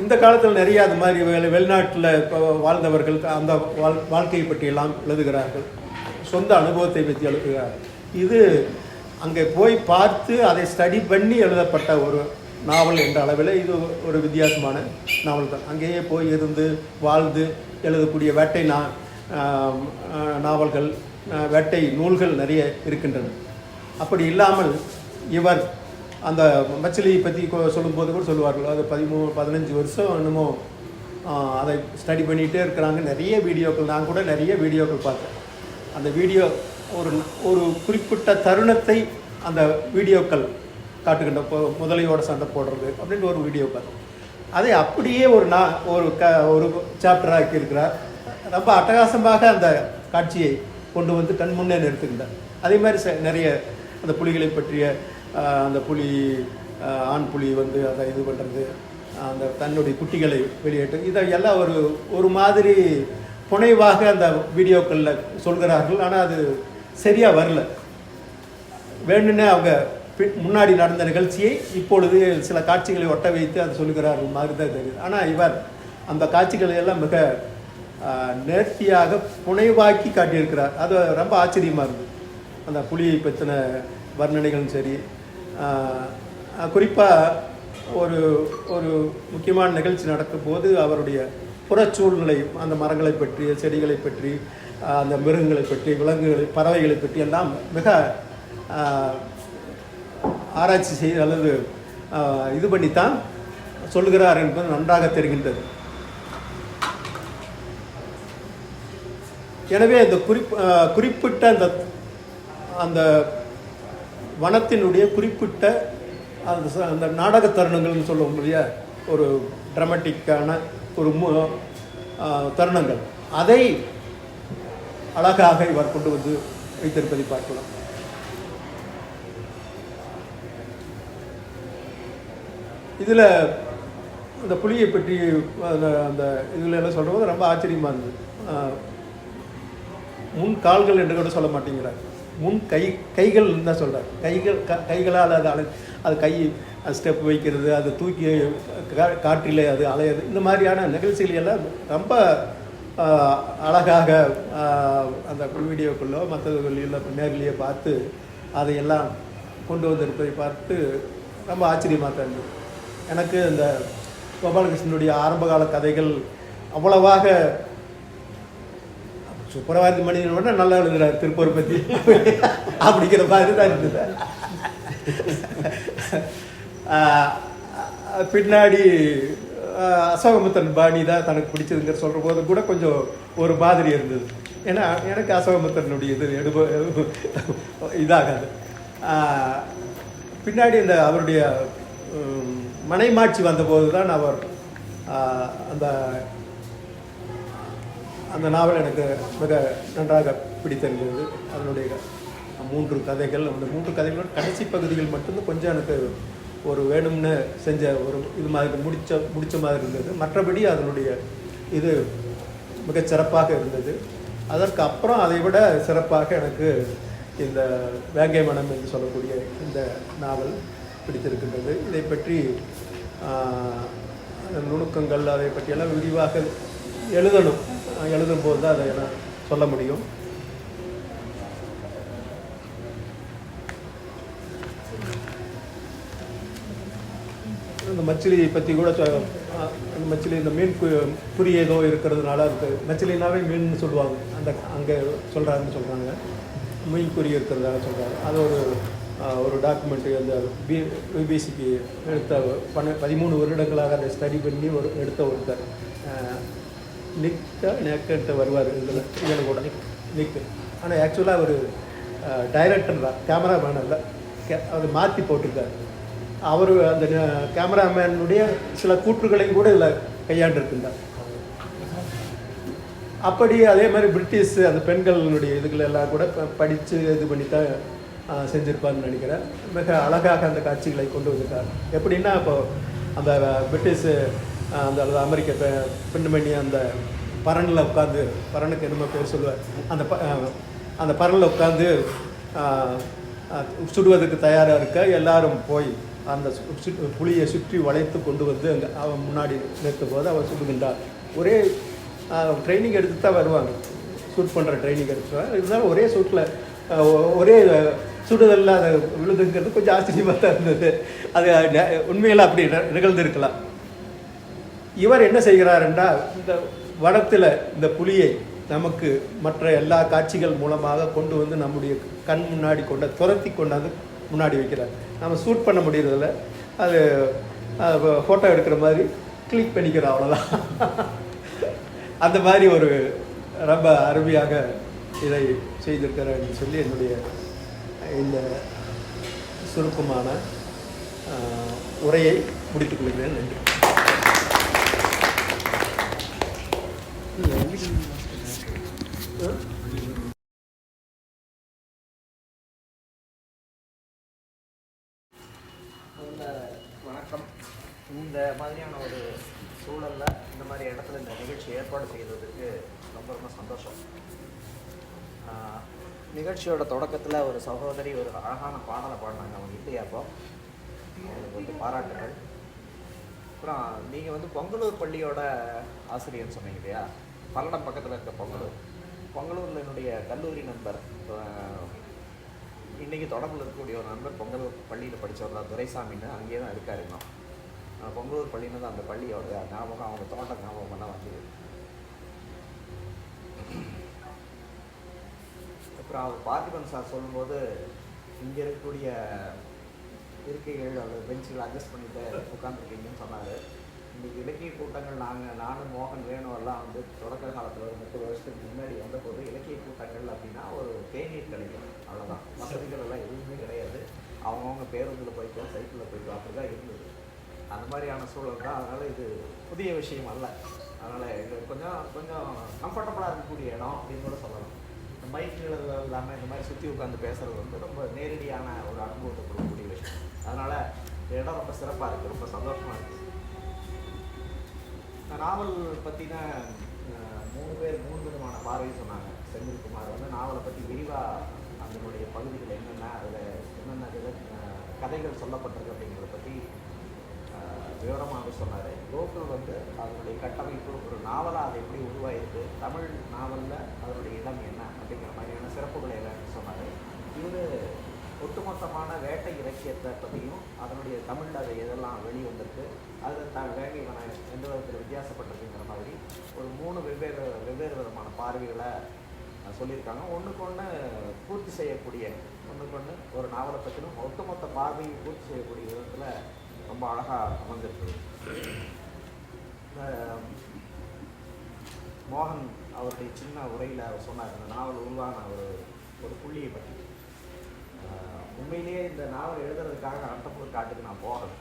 S2: இந்த காலத்தில் நிறைய அது மாதிரி வெளிநாட்டில் வாழ்ந்தவர்கள் அந்த வாழ்க்கையை பற்றியெல்லாம் எழுதுகிறார்கள், சொந்த அனுபவத்தை பற்றி எழுதுகிறார்கள். இது அங்கே போய் பார்த்து அதை ஸ்டடி பண்ணி எழுதப்பட்ட ஒரு நாவல் என்ற அளவில் இது ஒரு வித்தியாசமான நாவல் தான். அங்கேயே போய் இருந்து வாழ்ந்து எழுதக்கூடிய வேட்டை நாவல்கள், வேட்டை நூல்கள் நிறைய இருக்கின்றன. அப்படி இல்லாமல் இவர் அந்த மச்சிலியை பற்றி சொல்லும்போது கூட சொல்லுவார்கள், அது 13-15 வருஷம் என்னமோ அதை ஸ்டடி பண்ணிகிட்டே இருக்கிறாங்க. நிறைய வீடியோக்கள், நான் கூட நிறைய வீடியோக்கள் பார்த்தேன். அந்த வீடியோ ஒரு குறிப்பிட்ட தருணத்தை அந்த வீடியோக்கள் காட்டுகின்ற முதலையோட சண்டை போடுறது அப்படின்ற ஒரு வீடியோ பார்த்தேன். அதை அப்படியே ஒரு சாப்டராக ஆக்கியிருக்கிறார். ரொம்ப அட்டகாசமாக அந்த காட்சியை கொண்டு வந்து கண் முன்னே நிறுத்துகின்றார். அதே மாதிரி நிறைய அந்த புலிகளை பற்றிய அந்த ஆண் புலி வந்து அதை இது பண்ணுறது, அந்த தன்னுடைய குட்டிகளை வெளியேற்று, இதையெல்லாம் ஒரு மாதிரி புனைவாக அந்த வீடியோக்களில் சொல்கிறார்கள். ஆனால் அது சரியாக வரல. வேணுன்னே அவங்க முன்னாடி நடந்த நிகழ்ச்சியை இப்பொழுது சில காட்சிகளை ஒட்ட வைத்து அதை சொல்லுகிறார்கள் மாதிரி தான் தெரியுது. ஆனால் இவர் அந்த காட்சிகளை எல்லாம் மிக நேர்த்தியாக புனைவாக்கி காட்டியிருக்கிறார். அது ரொம்ப ஆச்சரியமாக இருந்தது. அந்த புலியை பற்றின வர்ணனைகளும் சரி, குறிப்பாக ஒரு முக்கியமான நிகழ்ச்சி நடக்கும் போது அவருடைய புறச்சூழ்நிலை, அந்த மரங்களை பற்றி, செடிகளை பற்றி, அந்த மிருகங்களை பற்றி, விலங்குகளை, பறவைகளை பற்றி எல்லாம் மிக ஆராய்ச்சி செய்து அல்லது இது பண்ணித்தான் சொல்கிறார் என்பது நன்றாக தெரிகின்றது. எனவே இந்த குறிப்பிட்ட அந்த வனத்தினுடைய குறிப்பிட்ட அந்த நாடக தருணங்கள்னு சொல்ல முடிய ஒரு ட்ராமட்டிக்கான ஒரு தருணங்கள், அதை அழகாக இவர் கொண்டு வந்து வைத்திருப்பதை பார்க்கலாம். இதில் அந்த புலியை பற்றி அந்த இதில் எல்லாம் சொல்கிறது ரொம்ப ஆச்சரியமாக இருந்தது. முன் கால்கள் என்று கூட சொல்ல மாட்டேங்கிறார், முன் கைகள் தான் சொல்கிறார். கைகளால் அது கை ஸ்டெப் வைக்கிறது, அது தூக்கி காற்றிலே அது அலையிறது, இந்த மாதிரியான நிகழ்ச்சிகள் எல்லாம் ரொம்ப அழகாக அந்த வீடியோக்குள்ளோ மற்றவர்களோ நேரிலேயே பார்த்து அதையெல்லாம் கொண்டு வந்திருப்பதை பார்த்து ரொம்ப ஆச்சரியமாக தான் இருந்தது. எனக்கு இந்த கோபாலகிருஷ்ணனுடைய ஆரம்பகால கதைகள் அவ்வளவாக, சுப்பரவாதி மனிதனோட நல்லா எழுதுகிறார் திருப்பூர் பற்றி அப்படிங்கிற மாதிரி தான் இருந்தது. பின்னாடி அசோகமுத்தன் பாணி தான் தனக்கு பிடிச்சதுங்கிற சொல்கிற போது கூட கொஞ்சம் ஒரு மாதிரி இருந்தது. ஏன்னா எனக்கு அசோகமுத்தனுடைய இது இதாகாது. பின்னாடி இந்த அவருடைய மனைமாட்சி வந்தபோது தான் அவர் அந்த நாவல் எனக்கு மிக நன்றாக பிடித்திருந்தது. அதனுடைய 3 கதைகள், அந்த 3 கதைகளோட கடைசி பகுதிகள் மட்டும்தான் கொஞ்சம் எனக்கு ஒரு வேணும்னு செஞ்ச ஒரு இது மாதிரி முடிச்ச மாதிரி இருந்தது. மற்றபடி அதனுடைய இது மிகச் சிறப்பாக இருந்தது. அதற்கு அப்புறம் அதை விட சிறப்பாக எனக்கு இந்த வேங்கை மனம் என்று சொல்லக்கூடிய இந்த நாவல் பிடித்திருக்கின்றது. இதை பற்றி அந்த நுணுக்கங்கள் அதை பற்றியெல்லாம் விரிவாக எழுதணும். எழுதும்போது தான் அதை நான் சொல்ல முடியும். இந்த மச்சிலியை பற்றி கூட அந்த மச்சிலி இந்த மீன் குறி ஏதோ இருக்கிறதுனால அதுக்கு மச்சிலினாவே மீன் சொல்லுவாங்க. அந்த அங்கே சொல்கிறாங்கன்னு சொல்கிறாங்க. மீன் குறி இருக்கிறதாக சொல்கிறாங்க. அது ஒரு டாக்குமெண்ட்ரி அந்த பிபிசிக்கு எடுத்த 13 வருடங்களாக அதை ஸ்டடி பண்ணி எடுத்த ஒருத்தர் நெக்கிட்ட வருவார் இதில் கூட நிக்கு. ஆனால் ஆக்சுவலாக அவர் டைரக்டர் தான், கேமராமேன் இல்லை. அவர் மாற்றி போட்டிருக்காரு. அவர் அந்த கேமராமேனுடைய சில கூற்றுகளையும் கூட இதில் கையாண்டிருக்கின்றார். அப்படி அதே மாதிரி பிரிட்டிஷ் அந்த பெண்களுடைய இதுகளெல்லாம் கூட படித்து இது பண்ணி தான் செஞ்சுருப்பான்னு நினைக்கிறேன். மிக அழகாக அந்த காட்சிகளை கொண்டு வந்திருக்காரு. எப்படின்னா இப்போ அந்த பிரிட்டிஷ் அந்த அமெரிக்க பெண்மணி அந்த பரனில் உட்காந்து, பரனுக்கு என்னமோ பேர் சொல்லுவார், அந்த பரனில் உட்காந்து சுடுவதற்கு தயாராக இருக்க எல்லாரும் போய் அந்த புலியை சுற்றி வளைத்து கொண்டு வந்து அங்கே அவன் முன்னாடி நிறுத்தும் போது அவர் சுடுகின்றார். ஒரே ட்ரைனிங் எடுத்து தான் வருவாங்க, ஷூட் பண்ணுற ட்ரைனிங் எடுத்துருவாங்க. இருந்தாலும் ஒரே ஷூட்டில் ஒரே சுடுதலில் அதை விழுதுங்கிறது கொஞ்சம் ஆச்சரியமாக தான் இருந்தது. அது உண்மையில் அப்படி நிகழ்ந்திருக்கலாம். இவர் என்ன செய்கிறார் என்றால், இந்த வனத்தில் இந்த புலியை நமக்கு மற்ற எல்லா காட்சிகள் மூலமாக கொண்டு வந்து நம்முடைய கண் முன்னாடி துரத்தி கொண்டாந்து முன்னாடி வைக்கிறார். நம்ம ஷூட் பண்ண முடியறதில்ல, அது ஃபோட்டோ எடுக்கிற மாதிரி கிளிக் பண்ணிக்கிறோம், அவ்வளோதான். அந்த மாதிரி ஒரு ரொம்ப அருமையாக இதை செய்திருக்கிறேன்னு சொல்லி என்னுடைய இந்த சுருக்கமான உரையை முடித்துக் கொள்கிறேன். நன்றி.
S3: வணக்கம். இந்த மாதிரியான ஒரு சூழலில் இந்த மாதிரி இடத்துல இந்த நிகழ்ச்சி ஏற்பாடு செய்ததுக்கு ரொம்ப ரொம்ப சந்தோஷம். நிகழ்ச்சியோட தொடக்கத்தில் ஒரு சகோதரி ஒரு அழகான பாடலை பாடினாங்க. அவங்க இல்லையா? அப்போ எனக்கு வந்து பாராட்டுகள். அப்புறம் நீங்கள் வந்து பொங்கலூர் பள்ளியோட ஆசிரியர்னு சொன்னீங்க இல்லையா? பல்லடம் பக்கத்தில் இருக்க பொங்கலூரில் என்னுடைய கல்லூரி நண்பர், இன்றைக்கி தொடர்பில் இருக்கக்கூடிய ஒரு நண்பர் பொங்கலூர் பள்ளியில் படித்தவர் தான், துரைசாமின்னு. அங்கேயே தான் இருக்கார் இன்னும். பொங்கலூர் பள்ளின்னு தான் அந்த பள்ளியோட ஞாபகம், அவங்க தோட்ட ஞாபகம் தான் வந்தது. அப்புறம் அவர் பார்த்திபன் சார் சொல்லும்போது இங்கே இருக்கக்கூடிய இருக்கைகள் அல்லது பெஞ்சுகள் அட்ஜஸ்ட் பண்ணிட்டு உட்காந்துருக்கீங்கன்னு சொன்னார். இன்றைக்கி இலக்கிய கூட்டங்கள் நானும் மோகன் வேணுவெல்லாம் வந்து தொடக்க காலத்தில் ஒரு 30 வருஷத்துக்கு முன்னாடி வந்தபோது இலக்கிய கூட்டங்கள் அப்படின்னா ஒரு தேநீர் கிடைக்கும், அவ்வளோதான். வசதிகள் எல்லாம் எதுவுமே கிடையாது. அவங்கவுங்க பேருந்தில் போய்க்கலாம், சைக்கிளில் போய்க்கலாம், அப்படி தான் இருந்தது. அந்த மாதிரியான சூழல் தான். அதனால் இது புதிய விஷயம் அல்ல. அதனால் எங்களுக்கு கொஞ்சம் கம்ஃபர்டபுளாக இருக்கக்கூடிய இடம் அப்படின்னு கூட சொல்லலாம். இந்த மைக்குகள் இல்லாமல் இந்த மாதிரி சுற்றி உட்காந்து பேசுகிறது வந்து ரொம்ப நேரடியான ஒரு அனுபவத்தை கொடுக்கக்கூடிய விஷயம். அதனால் இந்த இடம் ரொம்ப சிறப்பாக இருக்குது, ரொம்ப சந்தோஷமாக இருக்குது. நாவல் பற்றின 3 விதமான பார்வை சொன்னாங்க. செந்தில்குமார் வந்து நாவலை பற்றி விரிவாக அதனுடைய பகுதிகள் என்னென்ன, அதில் என்னென்ன கதைகள் சொல்லப்பட்டிருக்கு அப்படிங்கிறத பற்றி விவரமாக சொன்னார். கோகுல் வந்து அதனுடைய கட்டமைப்பு, ஒரு நாவலாக அது எப்படி உருவாயிருக்கு, தமிழ் நாவலில் அதனுடைய இடம் என்ன அப்படிங்கிற மாதிரியான சிறப்புகளை எல்லாம் சொன்னார். இவர் ஒட்டுமொத்தமான வேட்டை இலக்கியத்தை பற்றியும் அதனுடைய தமிழில் அதை எதெல்லாம் வெளிவந்திருக்கு, அது வேங்கை வனம் எந்த விதத்தில் வித்தியாசப்பட்டிருக்குங்கிற மாதிரி ஒரு 3 வெவ்வேறு விதமான பார்வைகளை சொல்லியிருக்காங்க. ஒன்றுக்கு ஒன்று பூர்த்தி செய்யக்கூடிய, ஒன்றுக்கு ஒன்று ஒரு நாவலை பற்றினும் ஒட்டுமொத்த பார்வையை பூர்த்தி செய்யக்கூடிய விதத்தில் ரொம்ப அழகாக அமைஞ்சிருக்கு. மோகன் அவருடைய சின்ன உரையில் அவர் சொன்னார், இந்த நாவல் உருவான ஒரு புள்ளியை பற்றி. உண்மையிலேயே இந்த நாவல் எழுதுறதுக்காக அனந்தபுரம் காட்டுக்கு நான் போகிறேன்.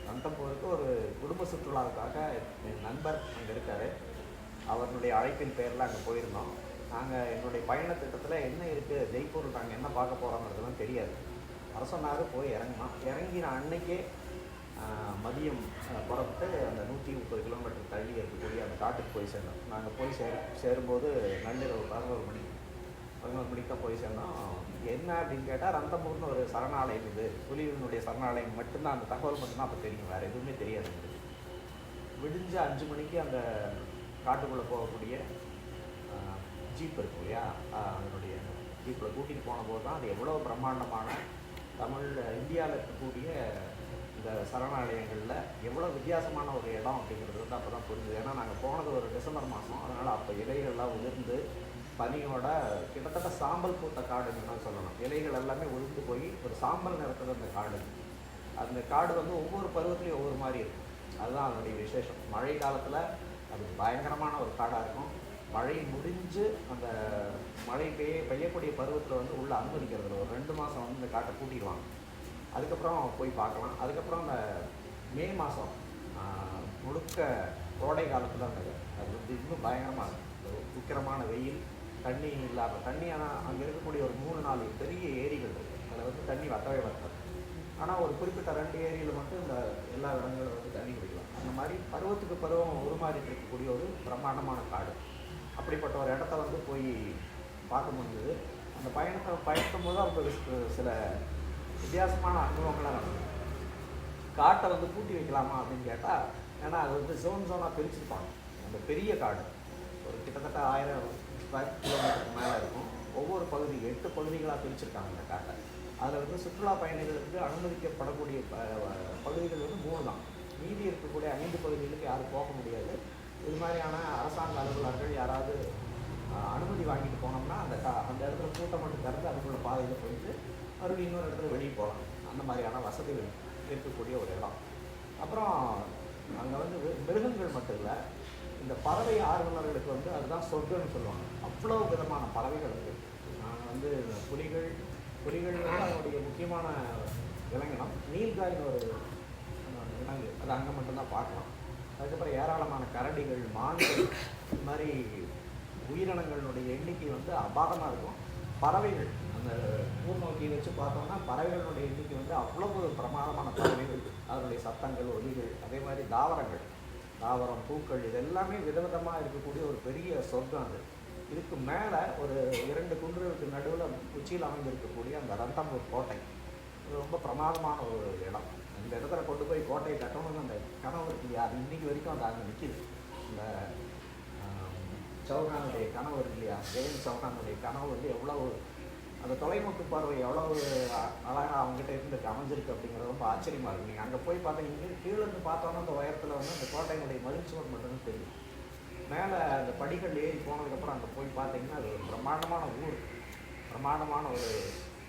S3: அனந்தபுரத்துக்கு ஒரு குடும்ப சுற்றுலாவுக்காக என் நண்பர் அங்கே இருக்கார், அவருடைய அழைப்பின் பேரில் அங்கே போயிருந்தோம். நாங்கள் என்னுடைய பயண திட்டத்தில் என்ன இருக்குது, ஜெய்ப்பூரில் நாங்கள் என்ன பார்க்க போகிறோங்கிறதுலாம் தெரியாது. வர சொன்னார், போய் இறங்கி நான் அன்னைக்கே மதியம் புறப்பட்டு அந்த 130 கிலோமீட்டர் தள்ளி இருக்கக்கூடிய அந்த காட்டுக்கு போய் சேர்ந்தோம். நாங்கள் போய் சேரும்போது நள்ளிரவு 11 மணிக்கு தான் போய் சேர்ந்தோம். என்ன அப்படின்னு கேட்டால் ரந்தம்பூர்னு ஒரு சரணாலயம், இது புலிகளினுடைய சரணாலயம் மட்டும்தான், அந்த தகவல் மட்டும்தான் அப்போ தெரியும், வேறு எதுவுமே தெரியாது எங்களுக்கு. விடிஞ்சு 5 மணிக்கு அந்த காட்டுக்குள்ளே போகக்கூடிய ஜீப் இருக்கும் இல்லையா, அதனுடைய ஜீப்பில் கூட்டிகிட்டு போன போது தான் அது எவ்வளோ பிரம்மாண்டமான இந்தியாவில் இருக்கக்கூடிய இந்த சரணாலயங்களில் எவ்வளோ வித்தியாசமான ஒரு இடம் அப்படிங்கிறது வந்து அப்போ தான் புரிஞ்சுது. ஏன்னா நாங்கள் போனது ஒரு டிசம்பர் மாதம், அதனால் அப்போ இலைகள்லாம் உதிர்ந்து பனியோட கிட்டத்தட்ட சாம்பல் பூத்த காடுன்னு தான் சொல்லணும். இலைகள் எல்லாமே உதிர்ந்து போய் ஒரு சாம்பல் நிறத்தில் அந்த காடு. அந்த காடு வந்து ஒவ்வொரு பருவத்துலேயும் ஒவ்வொரு மாதிரி இருக்கும். அதுதான் அதனுடைய விசேஷம். மழை காலத்தில் அது பயங்கரமான ஒரு காடாக இருக்கும். மழை முடிஞ்சு அந்த மழை பெய்யக்கூடிய பருவத்தில் வந்து உள்ளே அனுமதிக்கிறது ஒரு 2 மாதம் வந்து இந்த காட்டை கூட்டிடுவாங்க. அதுக்கப்புறம் போய் பார்க்கலாம். அதுக்கப்புறம் அந்த மே மாதம் முழுக்க கோடை காலத்தில் அந்த அது வந்து இன்னும் பயங்கரமாக இருக்கும். உக்கிரமான வெயில், தண்ணி இல்லாமல் தண்ணி. ஆனால் அங்கே இருக்கக்கூடிய ஒரு 3-4 பெரிய ஏரிகள் இருக்குது. அதில் வந்து தண்ணி வற்றவே வற்றாது. ஆனால் ஒரு குறிப்பிட்ட 2 ஏரியில் மட்டும் இந்த எல்லா இடங்களும் வந்து தண்ணி குடிக்கலாம். அந்த மாதிரி பருவத்துக்கு பருவம் உருமாறிட்டு இருக்கக்கூடிய ஒரு பிரம்மாண்டமான காடு. அப்படிப்பட்ட ஒரு இடத்த வந்து போய் பார்க்க முடிஞ்சது. அந்த பயணத்தும் போது அவங்க சில வித்தியாசமான அனுபவங்களாக நடந்தது. காட்டை வந்து பூட்டி வைக்கலாமா அப்படின்னு கேட்டால், ஏன்னா அது வந்து ஜோனாக பிரிச்சுருப்பாங்க. அந்த பெரிய காடு ஒரு கிட்டத்தட்ட 1000 ஸ்கொயர் கிலோமீட்டருக்கு மேலே இருக்கும். ஒவ்வொரு பகுதி 8 பகுதிகளாக பிரிச்சுருக்காங்க அந்த காட்டை. அதில் வந்து சுற்றுலா பயணிகளுக்கு அனுமதிக்கப்படக்கூடிய பகுதிகள் வந்து 3 தான். மீதி இருக்கக்கூடிய 5 பகுதிகளுக்கு யாரும் போக முடியாது. இது மாதிரியான அரசாங்க அலுவலர்கள் யாராவது அனுமதி வாங்கிட்டு போனோம்னா அந்த இடத்துல கூட்டம் மட்டும் திறந்து அதுக்குள்ள பாதையில் போயிட்டு மறுபடியும் இன்னொரு இடத்துல வெளியே போகலாம். அந்த மாதிரியான வசதிகள் இருக்கக்கூடிய ஒரு இடம். அப்புறம் அங்கே வந்து மிருகங்கள் மட்டும் இல்லை, இந்த பறவை ஆர்வலர்களுக்கு வந்து அதுதான் சொர்க்கம்னு சொல்லுவாங்க. அவ்வளோ விதமான பறவைகள் இருக்குது. நாங்கள் வந்து புலிகள் வந்து அதனுடைய முக்கியமான விலங்கினம். நீல்காய்னு ஒரு விலங்கு, அது அங்கே மட்டும்தான் பார்க்கலாம். அதுக்கப்புறம் ஏராளமான கரடிகள், மான்கள், இது மாதிரி உயிரினங்களுடைய எண்ணிக்கை வந்து அபாரமாக இருக்கும். பறவைகள் அந்த ஊர்நோக்கி வச்சு பார்த்தோம்னா பறவைகளுடைய எண்ணிக்கை வந்து அவ்வளவு பிரமாதமான பறவைகள், அதனுடைய சத்தங்கள், ஒலிகள். அதே மாதிரி தாவரம், பூக்கள், இது எல்லாமே விதவிதமாக இருக்கக்கூடிய ஒரு பெரிய சொர்க்கம் அது. இதுக்கு மேலே ஒரு 2 குன்றுகளுக்கு நடுவில் உச்சியில் அமைந்திருக்கக்கூடிய அந்த ரந்தம்பூர் கோட்டை, இது ரொம்ப பிரமாதமான ஒரு இடம். இந்த இடத்துல கொண்டு போய் கோட்டையை கட்டணும்னு அந்த கனவு இருக்கு இல்லையா, அது இன்றைக்கி வரைக்கும் அந்த அங்கே நிற்கிது. இந்த சௌகானுடைய கனவு இருக்கு இல்லையா, ஜெயன் சௌகானுடைய கனவு வந்து எவ்வளவு அந்த தொலைநோக்கு பார்வை எவ்வளவு அழகாக அவங்ககிட்ட இருந்து அமைஞ்சிருக்கு அப்படிங்கிறது ரொம்ப ஆச்சரியமாக இருக்குது. நீங்கள் அங்கே போய் பார்த்தீங்கன்னா கீழே இருந்து பார்த்தோன்னா அந்த உயரத்தில் வந்து அந்த கோட்டையினுடைய மகிழ்ச்சியோடு மட்டும்தான் தெரியும். மேலே அந்த படிகள் ஏறி போனதுக்கப்புறம் அங்கே போய் பார்த்தீங்கன்னா அது ஒரு பிரம்மாண்டமான ஊர், பிரம்மாண்டமான ஒரு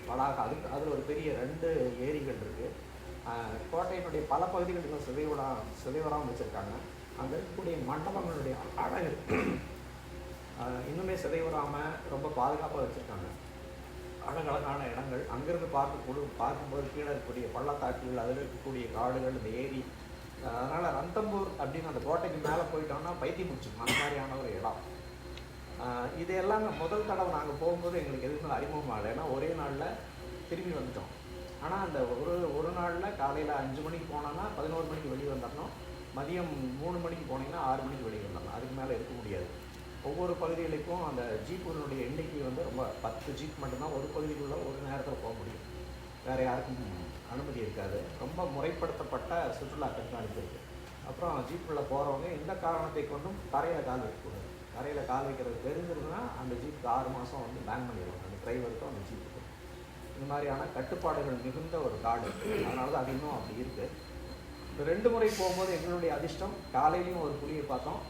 S3: வளாகம். அதில் ஒரு பெரிய 2 ஏரிகள் இருக்குது. கோட்டையினுடைய பல பகுதிகள் இன்னும் சிதைவராமல் வச்சுருக்காங்க. அங்கே இருக்கக்கூடிய மண்டபங்களுடைய அழகு இன்னுமே சிதைவராமல் ரொம்ப பாதுகாப்பாக வச்சுருக்காங்க. அழகழகான இடங்கள். அங்கேருந்து பார்க்கும்போது கீழே இருக்கக்கூடிய பள்ளத்தாக்குகள், அதில் இருக்கக்கூடிய காடுகள், இந்த ஏரி. அதனால் ரந்தம்பூர் அப்படின்னு அந்த கோட்டைக்கு மேலே போயிட்டோம்னா பைத்தியம் முடிச்சுக்கணும், அந்த மாதிரியான ஒரு இடம். இதையெல்லாம் முதல் தடவை நாங்கள் போகும்போது எங்களுக்கு எதுவுமே அறிமுகமாகலை. ஏன்னா ஒரே நாளில் திரும்பி வந்துட்டோம். ஆனால் அந்த ஒரு நாளில் காலையில் 5 மணிக்கு போனோன்னா 11 மணிக்கு வெளியே வந்துடணும். மதியம் 3 மணிக்கு போனீங்கன்னா 6 மணிக்கு வெளியே வந்துடணும். அதுக்கு மேலே இருக்க முடியாது. ஒவ்வொரு பகுதிகளுக்கும் அந்த ஜீப்புகளுடைய எண்ணிக்கை வந்து ரொம்ப 10 ஜீப் மட்டும்தான் ஒரு பகுதிக்குள்ளே ஒரு நேரத்தில் போக முடியும். வேறு யாருக்கும் அனுமதி இருக்காது. ரொம்ப முறைப்படுத்தப்பட்ட சுற்றுலா கண்காணிப்பு இருக்குது. அப்புறம் ஜீப்புகளில் போகிறவங்க எந்த காரணத்தை கொண்டும் தரையில் கால் வைக்கக்கூடாது. தரையில் கால் வைக்கிறது தெரிஞ்சிருக்குன்னா அந்த ஜீப்புக்கு 6 மாதம் வந்து பேன் பண்ணிடுவாங்க, அந்த டிரைவருக்கும் அந்த ஜீப்புக்கு. இந்த மாதிரியான கட்டுப்பாடுகள் மிகுந்த ஒரு காடு. அதனால தான் அது இன்னும் அப்படி இருக்குது. இந்த 2 முறை போகும்போது எங்களுடைய அதிர்ஷ்டம், காலையிலையும் ஒரு புலியை பார்த்தோம்.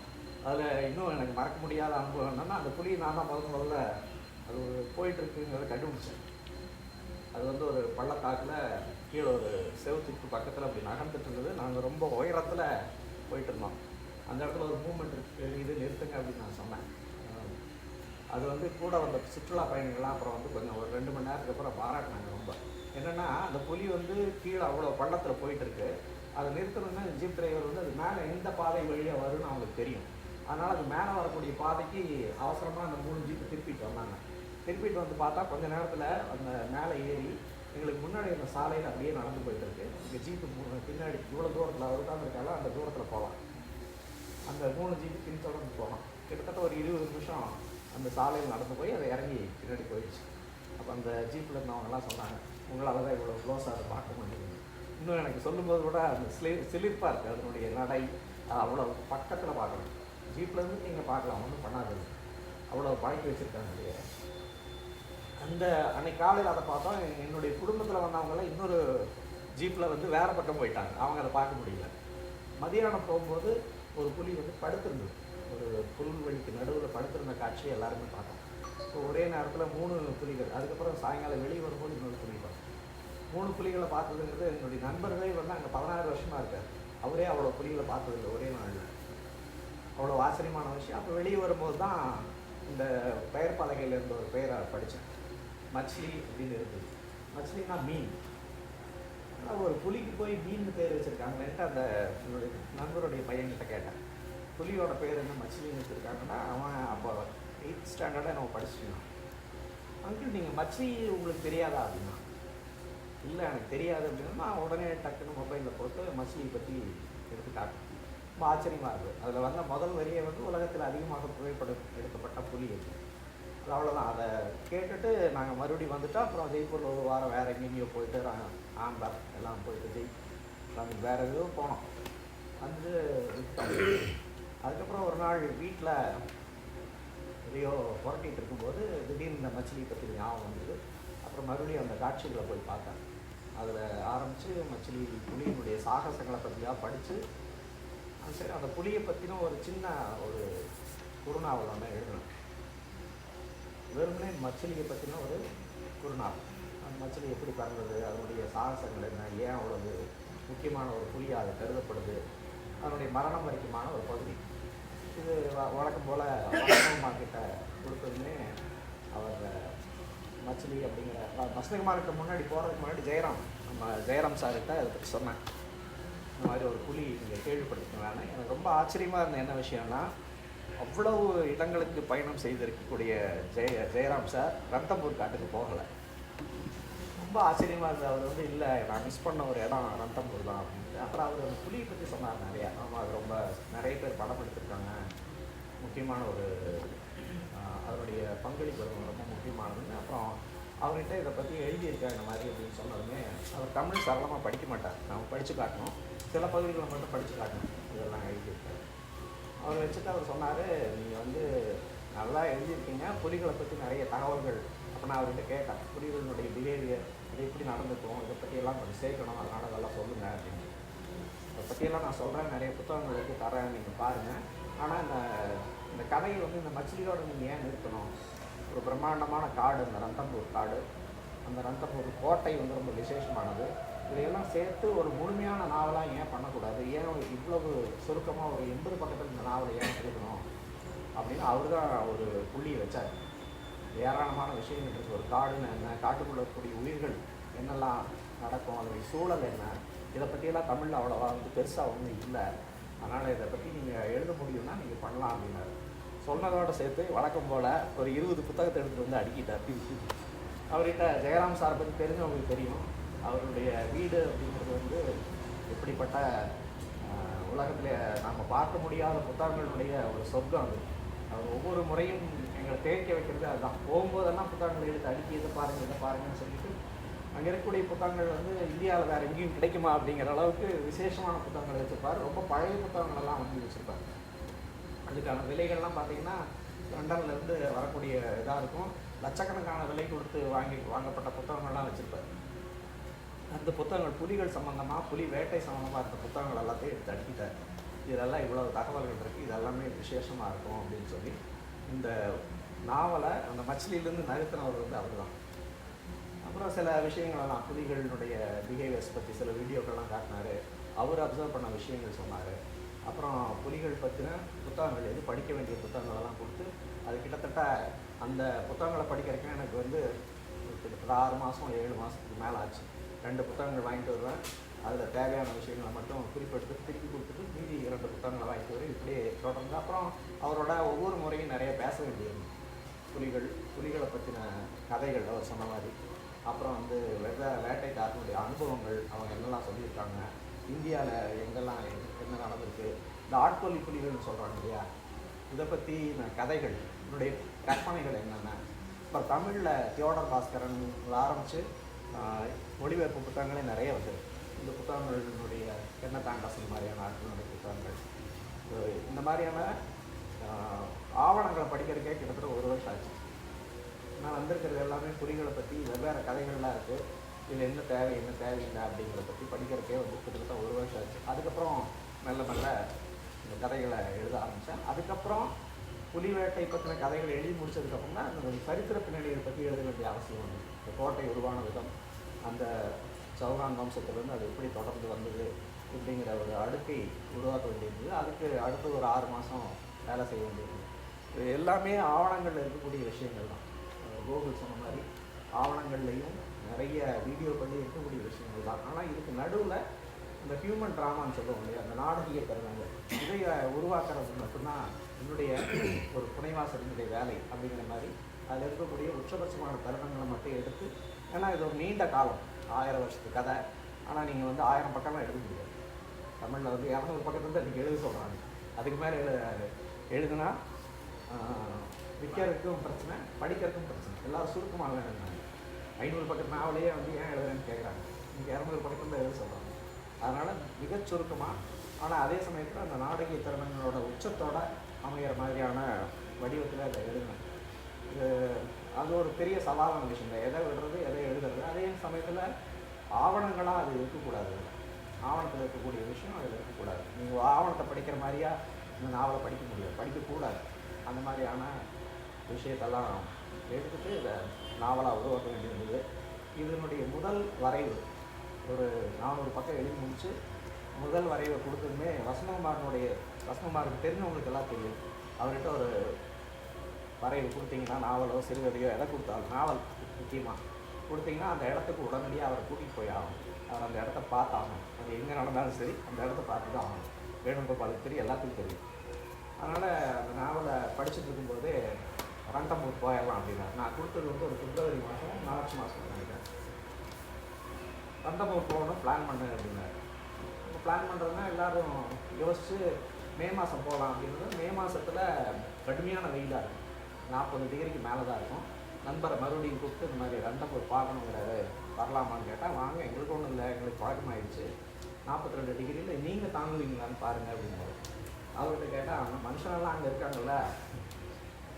S3: அதில் இன்னும் எனக்கு மறக்க முடியாத அனுபவம் என்னென்னா, அந்த புலியை நான் தான் முதல்ல அது போயிட்டுருக்குங்கிறத கண்டுபிடிச்சேன். அது வந்து ஒரு பள்ளத்தாக்கில் கீழே ஒரு செவத்துக்கு பக்கத்தில் அப்படி நகர்ந்துட்டு இருந்தது. நாங்கள் ரொம்ப உயரத்தில் போயிட்டு இருந்தோம். அந்த இடத்துல ஒரு மூமெண்ட் இருக்குது, இது நிறுத்துங்க அப்படின்னு நான் சொன்னேன். அது வந்து கூட வந்த சுற்றுலா பயணிகள்லாம் அப்புறம் வந்து கொஞ்சம் ஒரு 2 மணி நேரத்துக்கு அப்புறம் பாராட்டினாங்க ரொம்ப. என்னென்னா அந்த புலி வந்து கீழே அவ்வளோ பள்ளத்தில் போயிட்டுருக்கு, அதை நிறுத்தணும்னா ஜீப் டிரைவர் வந்து அது மேலே எந்த பாதை வழியாக வரும்னு அவங்களுக்கு தெரியும். அதனால் அது மேலே வரக்கூடிய பாதைக்கு அவசரமாக அந்த 3 ஜீப்பு திருப்பிட்டு வந்தாங்க. திருப்பிட்டு வந்து பார்த்தா கொஞ்சம் நேரத்தில் அந்த மேலே ஏறி எங்களுக்கு முன்னாடி அந்த சாலையில் அப்படியே நடந்து போயிட்டுருக்கு. இங்கே ஜீப்பு பின்னாடி இவ்வளோ தூரத்தில் உட்காந்துருக்கால அந்த தூரத்தில் போகலாம். அந்த 3 ஜீப்பு பின்தொடர்ந்து போகலாம். கிட்டத்தட்ட ஒரு 20 நிமிஷம் அந்த சாலையில் நடந்து போய் அதை இறங்கி பின்னாடி போயிடுச்சு. அப்போ அந்த ஜீப்பில் இருந்தவங்கலாம் சொன்னாங்க, உங்களால் தான் இவ்வளோ க்ளோஸாக அதை பார்க்க முடியுது. இன்னும் எனக்கு சொல்லும்போது கூட அந்த சிலிர்ப்பாக இருக்குது அதனுடைய நடை. அவ்வளோ பக்கத்தில் பார்க்கணும். ஜீப்லேருந்து நீங்கள் பார்க்கலாம், ஒன்றும் பண்ணாது. அவ்வளோ பழக்கி வச்சுருக்காங்க இல்லையா. அந்த அன்னைக்கு காலையில் அதை பார்த்தோம். என்னுடைய குடும்பத்தில் வந்தவங்களாம் இன்னொரு ஜீப்பில் வந்து வேறு பக்கம் போயிட்டாங்க, அவங்க அதை பார்க்க முடியல. மதியானம் போகும்போது ஒரு புலி வந்து படுத்திருந்தது, ஒரு புல்வெளிக்கு நடுவில் படுத்திருந்த காட்சியை எல்லாருமே பார்த்தோம். ஸோ ஒரே நேரத்தில் 3 புலிகள். அதுக்கப்புறம் சாயங்காலம் வெளியே வரும்போது இன்னொரு புலி பார்த்தோம். 3 புலிகளை பார்த்ததுங்கிறது என்னுடைய நண்பர்களே வந்து அங்கே 16 வருஷமாக இருக்கார். அவரே அவ்வளோ புலிகளை பார்த்ததில்லை ஒரே நாளில். அவ்வளோ ஆச்சரியமான விஷயம். அப்போ வெளியே வரும்போது தான் இந்த பெயர் பலகையில் இருந்த ஒரு பெயரை படித்தேன், மச்லி அப்படின்னு இருக்குது. மச்லின்னா மீன். ஆனால் ஒரு புலிக்கு போய் மீன் பேர் வச்சுருக்காங்களேன்ட்டு அந்த என்னுடைய நண்பருடைய பையன்கிட்ட கேட்டேன், புலியோட பேர் என்ன மச்லின்னு வச்சுருக்காங்கன்னா, அவன் அப்போ 8th ஸ்டாண்டர்டாக நம்ம படிச்சுட்டோம். அங்கிள் நீங்கள் மச்லி உங்களுக்கு தெரியாதா அப்படின்னா, இல்லை எனக்கு தெரியாது அப்படின்னா, நான் உடனே டக்குன்னு மொபைலில் போட்டு மச்லியை பற்றி எடுத்து காட்டேன். ரொம்ப ஆச்சரியமாக இருக்குது. அதில் வந்த முதல் வரியை வந்து உலகத்தில் அதிகமாக புகைப்படம் எடுக்கப்பட்ட புலி அது. அவ்வளோதான். அதை கேட்டுட்டு நாங்கள் மறுபடியும் வந்துட்டோம். அப்புறம் ஜெய்ப்பூரில் ஒரு வாரம் வேறு எங்கேயோ போயிட்டு ஆம்பர் எல்லாம் போயிட்டு நாங்கள் வேறு எதுவும் போனோம். வந்து அதுக்கப்புறம் ஒரு நாள் வீட்டில் எதையோ புரட்டிகிட்டு இருக்கும்போது திடீர்னு இந்த மச்சிலியை பற்றி ஞாபகம் வந்தது. அப்புறம் மறுபடியும் அந்த காட்சிகளை போய் பார்த்தேன். அதில் ஆரம்பித்து மச்சிலி புலியினுடைய சாகசங்களை பற்றியாக படித்து, சரி அந்த புலியை பற்றின ஒரு சின்ன ஒரு குறுநாவல் ஒன்று எழுதணும். வெறுமனே மச்சிலியை பற்றின ஒரு குறுநாவல். அந்த மச்சிலி எப்படி பறந்தது, அதனுடைய சாகசங்கள் என்ன, ஏன் அவ்வளவு முக்கியமான ஒரு புலியாக அது கருதப்படுது, அதனுடைய மரணம் வரைக்குமான ஒரு பகுதி. இது வழக்கம் போல் வசந்தகுமார் கிட்ட கொடுத்ததுமே அவர் மச்சிலி அப்படிங்கிற வசந்தகுமார்கிட்ட முன்னாடி போகிறதுக்கு முன்னாடி நம்ம ஜெயராம் சார்கிட்ட அதை பற்றி சொன்னேன். இந்த மாதிரி ஒரு புலி நீங்கள் கேள்விப்படுத்தினாங்க. எனக்கு ரொம்ப ஆச்சரியமாக இருந்த என்ன விஷயம்னா, அவ்வளவு இடங்களுக்கு பயணம் செய்திருக்கக்கூடிய ஜெயராம் சார் ரந்தம்பூர் காட்டுக்கு போகலை. ரொம்ப ஆச்சரியமாக இருந்தது. அவர் வந்து இல்லை நான் மிஸ் பண்ண ஒரு இடம் ரந்தம்பூர் தான் அப்படின்ட்டு. அப்புறம் அவர் அந்த புலியை பற்றி சொன்னார் நிறையா. ஆமாம், அது ரொம்ப நிறைய பேர் படம் எடுத்திருக்காங்க, முக்கியமான ஒரு அதனுடைய பங்களிப்பு ரொம்ப முக்கியமானதுன்னு. அப்புறம் அவர்கிட்ட இதை பற்றி எழுதியிருக்காங்க இந்த மாதிரி அப்படின்னு சொன்னதுமே, அவர் தமிழ் சரளமாக படிக்க மாட்டார். நம்ம படித்து காட்டணும், சில பகுதிகளை மட்டும் படித்து காட்டணும், இதெல்லாம் எழுதியிருக்காரு. அவர் வச்சுட்டு அவர் சொன்னார், நீங்கள் வந்து நல்லா எழுதியிருக்கீங்க, புலிகளை பற்றி நிறைய தகவல்கள். அப்போ நான் அவர்கிட்ட கேட்டேன், புலிகளினுடைய பிஹேவியர் இது எப்படி நடந்துக்கும், இதை பற்றியெல்லாம் கொஞ்சம் சேர்க்கணும், அதனால் அதெல்லாம் சொல்லுங்கள் அப்படின்னு. அதை பற்றியெல்லாம் நான் சொல்கிறேன், நிறைய புத்தகங்கள் எடுத்து தரேன், நீங்கள் பாருங்கள். ஆனால் இந்த கதையை வந்து இந்த மச்சிலியோடு நீங்கள் ஏன் நிறுத்தணும்? ஒரு பிரம்மாண்டமான காடு, அந்த ரந்தம்பூர் காடு, அந்த ரந்தம்பூர் கோட்டை வந்து ரொம்ப விசேஷமானது. இதையெல்லாம் சேர்த்து ஒரு முழுமையான நாவலாக ஏன் பண்ணக்கூடாது, ஏன் இவ்வளவு சுருக்கமாக ஒரு 80 பக்கத்தில் இந்த நாவலை ஏன் எழுதணும் அப்படின்னு அவர் தான் ஒரு புள்ளியை வச்சார். ஏராளமான விஷயங்கள் இருக்குது. ஒரு காடுன்னு என்ன, காட்டுக்குள்ள இருக்கக்கூடிய உயிர்கள் என்னெல்லாம் நடக்கும், அதனுடைய சூழல் என்ன, இதை பற்றியெல்லாம் தமிழில் அவ்வளோவா வந்து பெருசாக ஒன்றும் இல்லை. அதனால் இதை பற்றி நீங்கள் எழுத முடியும்னா நீங்கள் பண்ணலாம் அப்படின்னாரு. சொன்னதோடு சேர்த்து வழக்கம் போல் ஒரு 20 புத்தகத்தை எடுத்துகிட்டு வந்து அடுக்கிட்டார். அவர்கிட்ட ஜெயராம் சாரை பற்றி தெரிஞ்சவங்களுக்கு தெரியும். அவருடைய வீடு அப்படிங்கிறது வந்து எப்படிப்பட்ட உலகத்தில் நாம் பார்க்க முடியாத புத்தகங்களுடைய ஒரு சொர்க்கம் அது. அவர் ஒவ்வொரு முறையும் எங்களை தேக்க வைக்கிறது அதுதான். போகும்போதெல்லாம் புத்தகங்களை எடுத்து அடுக்கி இதை பாருங்கன்னு சொல்லிட்டு, அங்கே இருக்கக்கூடிய புத்தகங்கள் வந்து இந்தியாவில் வேறு எங்கேயும் கிடைக்குமா அப்படிங்கிற அளவுக்கு விசேஷமான புத்தகங்களை வச்சுருப்பார். ரொம்ப பழைய புத்தகங்களெல்லாம் வந்து வச்சுருப்பார். அதுக்கான விலைகள்லாம் பார்த்திங்கன்னா லண்டன்லேருந்து வரக்கூடிய இதாக இருக்கும். லட்சக்கணக்கான விலை கொடுத்து வாங்கப்பட்ட புத்தகங்கள்லாம் வச்சுருப்பார். அந்த புத்தகங்கள் புலிகள் சம்மந்தமாக, புலி வேட்டை சம்மந்தமாக இருந்த புத்தகங்கள் எல்லாத்தையும் எடுத்து அடுக்கிட்டார். இதெல்லாம் இவ்வளோ தகவல்கள் இருக்குது, இதெல்லாமே விசேஷமாக இருக்கும் அப்படின்னு சொல்லி இந்த நாவலை அந்த மச்சிலியிலேருந்து நகர்த்தினவர் வந்து அவர் தான். அப்புறம் சில விஷயங்களெல்லாம் புலிகளினுடைய பிஹேவியர்ஸ் பற்றி சில வீடியோக்கள்லாம் காட்டினார். அவர் அப்சர்வ் பண்ண விஷயங்கள் சொன்னார். அப்புறம் புலிகள் பற்றின புத்தகங்கள் எது படிக்க வேண்டிய புத்தகங்களெல்லாம் கொடுத்து, அது கிட்டத்தட்ட அந்த புத்தகங்களை படிக்கிறதுக்கு எனக்கு வந்து கிட்டத்தட்ட 6 மாதம் 7 மாதத்துக்கு மேலே ஆச்சு. 2 புத்தகங்கள் வாங்கிட்டு வருவேன், அதில் தேவையான விஷயங்களை மட்டும் குறிப்பெடுத்து திருப்பி கொடுத்துட்டு மீதி 2 புத்தகங்களை வாங்கிட்டு வருவேன். இப்படியே தொடர்ந்து அப்புறம் அவரோட ஒவ்வொரு முறையும் நிறைய பேச வேண்டியது. புலிகளை பற்றின கதைகள் அவர் சொன்ன மாதிரி, அப்புறம் வந்து வேட்டைக்காரனுடைய அனுபவங்கள், அவங்க என்னெல்லாம் சொல்லியிருக்காங்க, இந்தியாவில் எங்கெல்லாம் என்ன நடந்திருக்கு, இந்த ஆட்கொல்லி புலிகள்னு சொல்கிறாங்க இல்லையா, இதை பற்றி கதைகள், என்னுடைய கற்பனைகள் என்னென்ன, அப்புறம் தமிழில் தியோடர் பாஸ்கரன் ஆரம்பித்து மொழிபெயர்ப்பு புத்தகங்களே நிறைய வந்தது. இந்த புத்தகங்களினுடைய என்ன தாண்டாசன் மாதிரியான ஆட்களுடைய புத்தகங்கள், இந்த மாதிரியான ஆவணங்களை படிக்கிறதுக்கே கிட்டத்தட்ட 1 வருஷம் ஆச்சு. நான் வந்திருக்கிறது எல்லாமே குறிகளை பற்றி வெவ்வேறு கதைகள்லாம் இருக்குது. இதில் என்ன தேவை என்ன தேவையில்லை அப்படிங்கிறத பற்றி படிக்கிறதுக்கே வந்து கிட்டத்தட்ட 1 வருஷம் ஆச்சு. அதுக்கப்புறம் மெல்ல மெல்ல இந்த கதைகளை எழுத ஆரம்பித்தேன். அதுக்கப்புறம் புலிவேட்டை பற்றின கதைகளை எழுதி முடிச்சதுக்கப்புறம் தான் அந்த சரித்திர பின்னணியை பற்றி எழுத வேண்டிய அவசியம் வந்து இந்த கோட்டை உருவான விதம், அந்த சௌகான் வம்சத்திலிருந்து அது எப்படி தொடர்ந்து வந்தது இப்படிங்கிற ஒரு அடுக்கை உருவாக்க வேண்டியிருந்தது. அதுக்கு அடுத்து ஒரு 6 மாதம் வேலை செய்ய வேண்டியிருந்தது. இது எல்லாமே ஆவணங்களில் இருக்கக்கூடிய விஷயங்கள் தான். கோகுல் சொன்ன மாதிரி ஆவணங்கள்லையும் நிறைய வீடியோ பண்ணி இருக்கக்கூடிய விஷயங்கள் தான். ஆனால் இதுக்கு நடுவில் இந்த ஹியூமன் ட்ராமான்னு சொல்லுவோம் இல்லையா, அந்த நாடகிய தருணங்கள், இதை உருவாக்குறது மட்டும்தான் என்னுடைய ஒரு புனைவாசலினுடைய வேலை அப்படிங்கிற மாதிரி அதில் இருக்கக்கூடிய உச்சபட்சமான தருணங்களை மட்டும் எடுத்து, ஏன்னா இது ஒரு நீண்ட காலம், 1000 வருஷத்து கதை. ஆனால் நீங்கள் வந்து 1000 பக்கம்லாம் எழுத முடியாது. தமிழில் வந்து 200 பக்கத்துல தான் நீங்கள் எழுத சொல்கிறாங்க. அதுக்கு மேலே எழுதுனா விற்கிறதுக்கும் பிரச்சனை, படிக்கிறதுக்கும் பிரச்சனை. எல்லோரும் சுருக்கமாக வேணும்னாங்க. 500 பக்கத்து நாவலையே வந்து ஏன் எழுதுறேன்னு கேட்குறாங்க. நீங்கள் 200 பக்கத்தில் தான் எழுத சொல்கிறாங்க. அதனால் மிகச் சுருக்கமாக, ஆனால் அதே சமயத்தில் அந்த நாடகிய திறனங்களோட உச்சத்தோடு அமைகிற மாதிரியான வடிவத்தில் அதை எழுதுனேன். அது ஒரு பெரிய சவாலான விஷயம். எதை விடுறது எதை எழுதுறது. அதே சமயத்தில் ஆவணங்களாக அது இருக்கக்கூடாது. ஆவணத்தில் இருக்கக்கூடிய விஷயம் அதில் இருக்கக்கூடாது. நீங்கள் ஆவணத்தை படிக்கிற மாதிரியா இந்த நாவலை படிக்க முடியாது, படிக்கக்கூடாது. அந்த மாதிரியான விஷயத்தெல்லாம் எடுத்துகிட்டு இதை நாவலாக உருவாக்க வேண்டியிருந்தது. இதனுடைய முதல் வரைவு ஒரு 400 பக்கம் எழுதி முடித்து முதல் வரைவை கொடுத்ததுமே வசந்தகுமாருக்கு தெரிஞ்சவங்களுக்கு எல்லாம் தெரியும். அவர்கிட்ட ஒரு வரைவு கொடுத்தீங்கன்னா, நாவலோ சிறுகதையோ எதை கொடுத்தாலும், நாவல் முக்கியமாக கொடுத்தீங்கன்னா அந்த இடத்துக்கு உடனடியாக அவரை கூட்டிகிட்டு போய் ஆகணும். அவர் அந்த இடத்த பார்த்தாகணும். அது எங்கே நடந்தாலும் சரி அந்த இடத்த பார்த்து தான் ஆகணும். வேணுகோபாலுக்கு தெரியும், எல்லாத்துக்கும் தெரியும். அதனால் அந்த நாவலை படிச்சுட்டு இருக்கும்போது ரண்டம்பூர் போயிடலாம் அப்படின்னா, நான் கொடுத்தது வந்து ஒரு பிப்ரவரி மாதம் மார்ச் மாதம் நினைக்கிறேன். ரண்டம்பூர் போகணும் பிளான் பண்ணு அப்படின்னாரு. இப்போ பிளான் பண்ணுறதுனா எல்லோரும் யோசித்து மே மாதம் போகலாம் அப்படின்றது. மே மாதத்தில் கடுமையான வெயிலாக இருக்கும், 40 டிகிரிக்கு மேலே தான் இருக்கும். நண்பரை மறுபடியும் கூப்பிட்டு இந்த மாதிரி ரண்டம்பூர் பார்க்கணுங்கிறாரு, வரலாமான்னு கேட்டால், வாங்க எங்களுக்கு ஒன்றும் இல்லை, எங்களுக்கு பழக்கமாகிடுச்சு, 42 டிகிரியில் நீங்கள் தாங்குவீங்களான்னு பாருங்கள் அப்படின்னாரு. அவர்கிட்ட கேட்டால், அவங்க மனுஷனெல்லாம் அங்கே இருக்காங்கல்ல,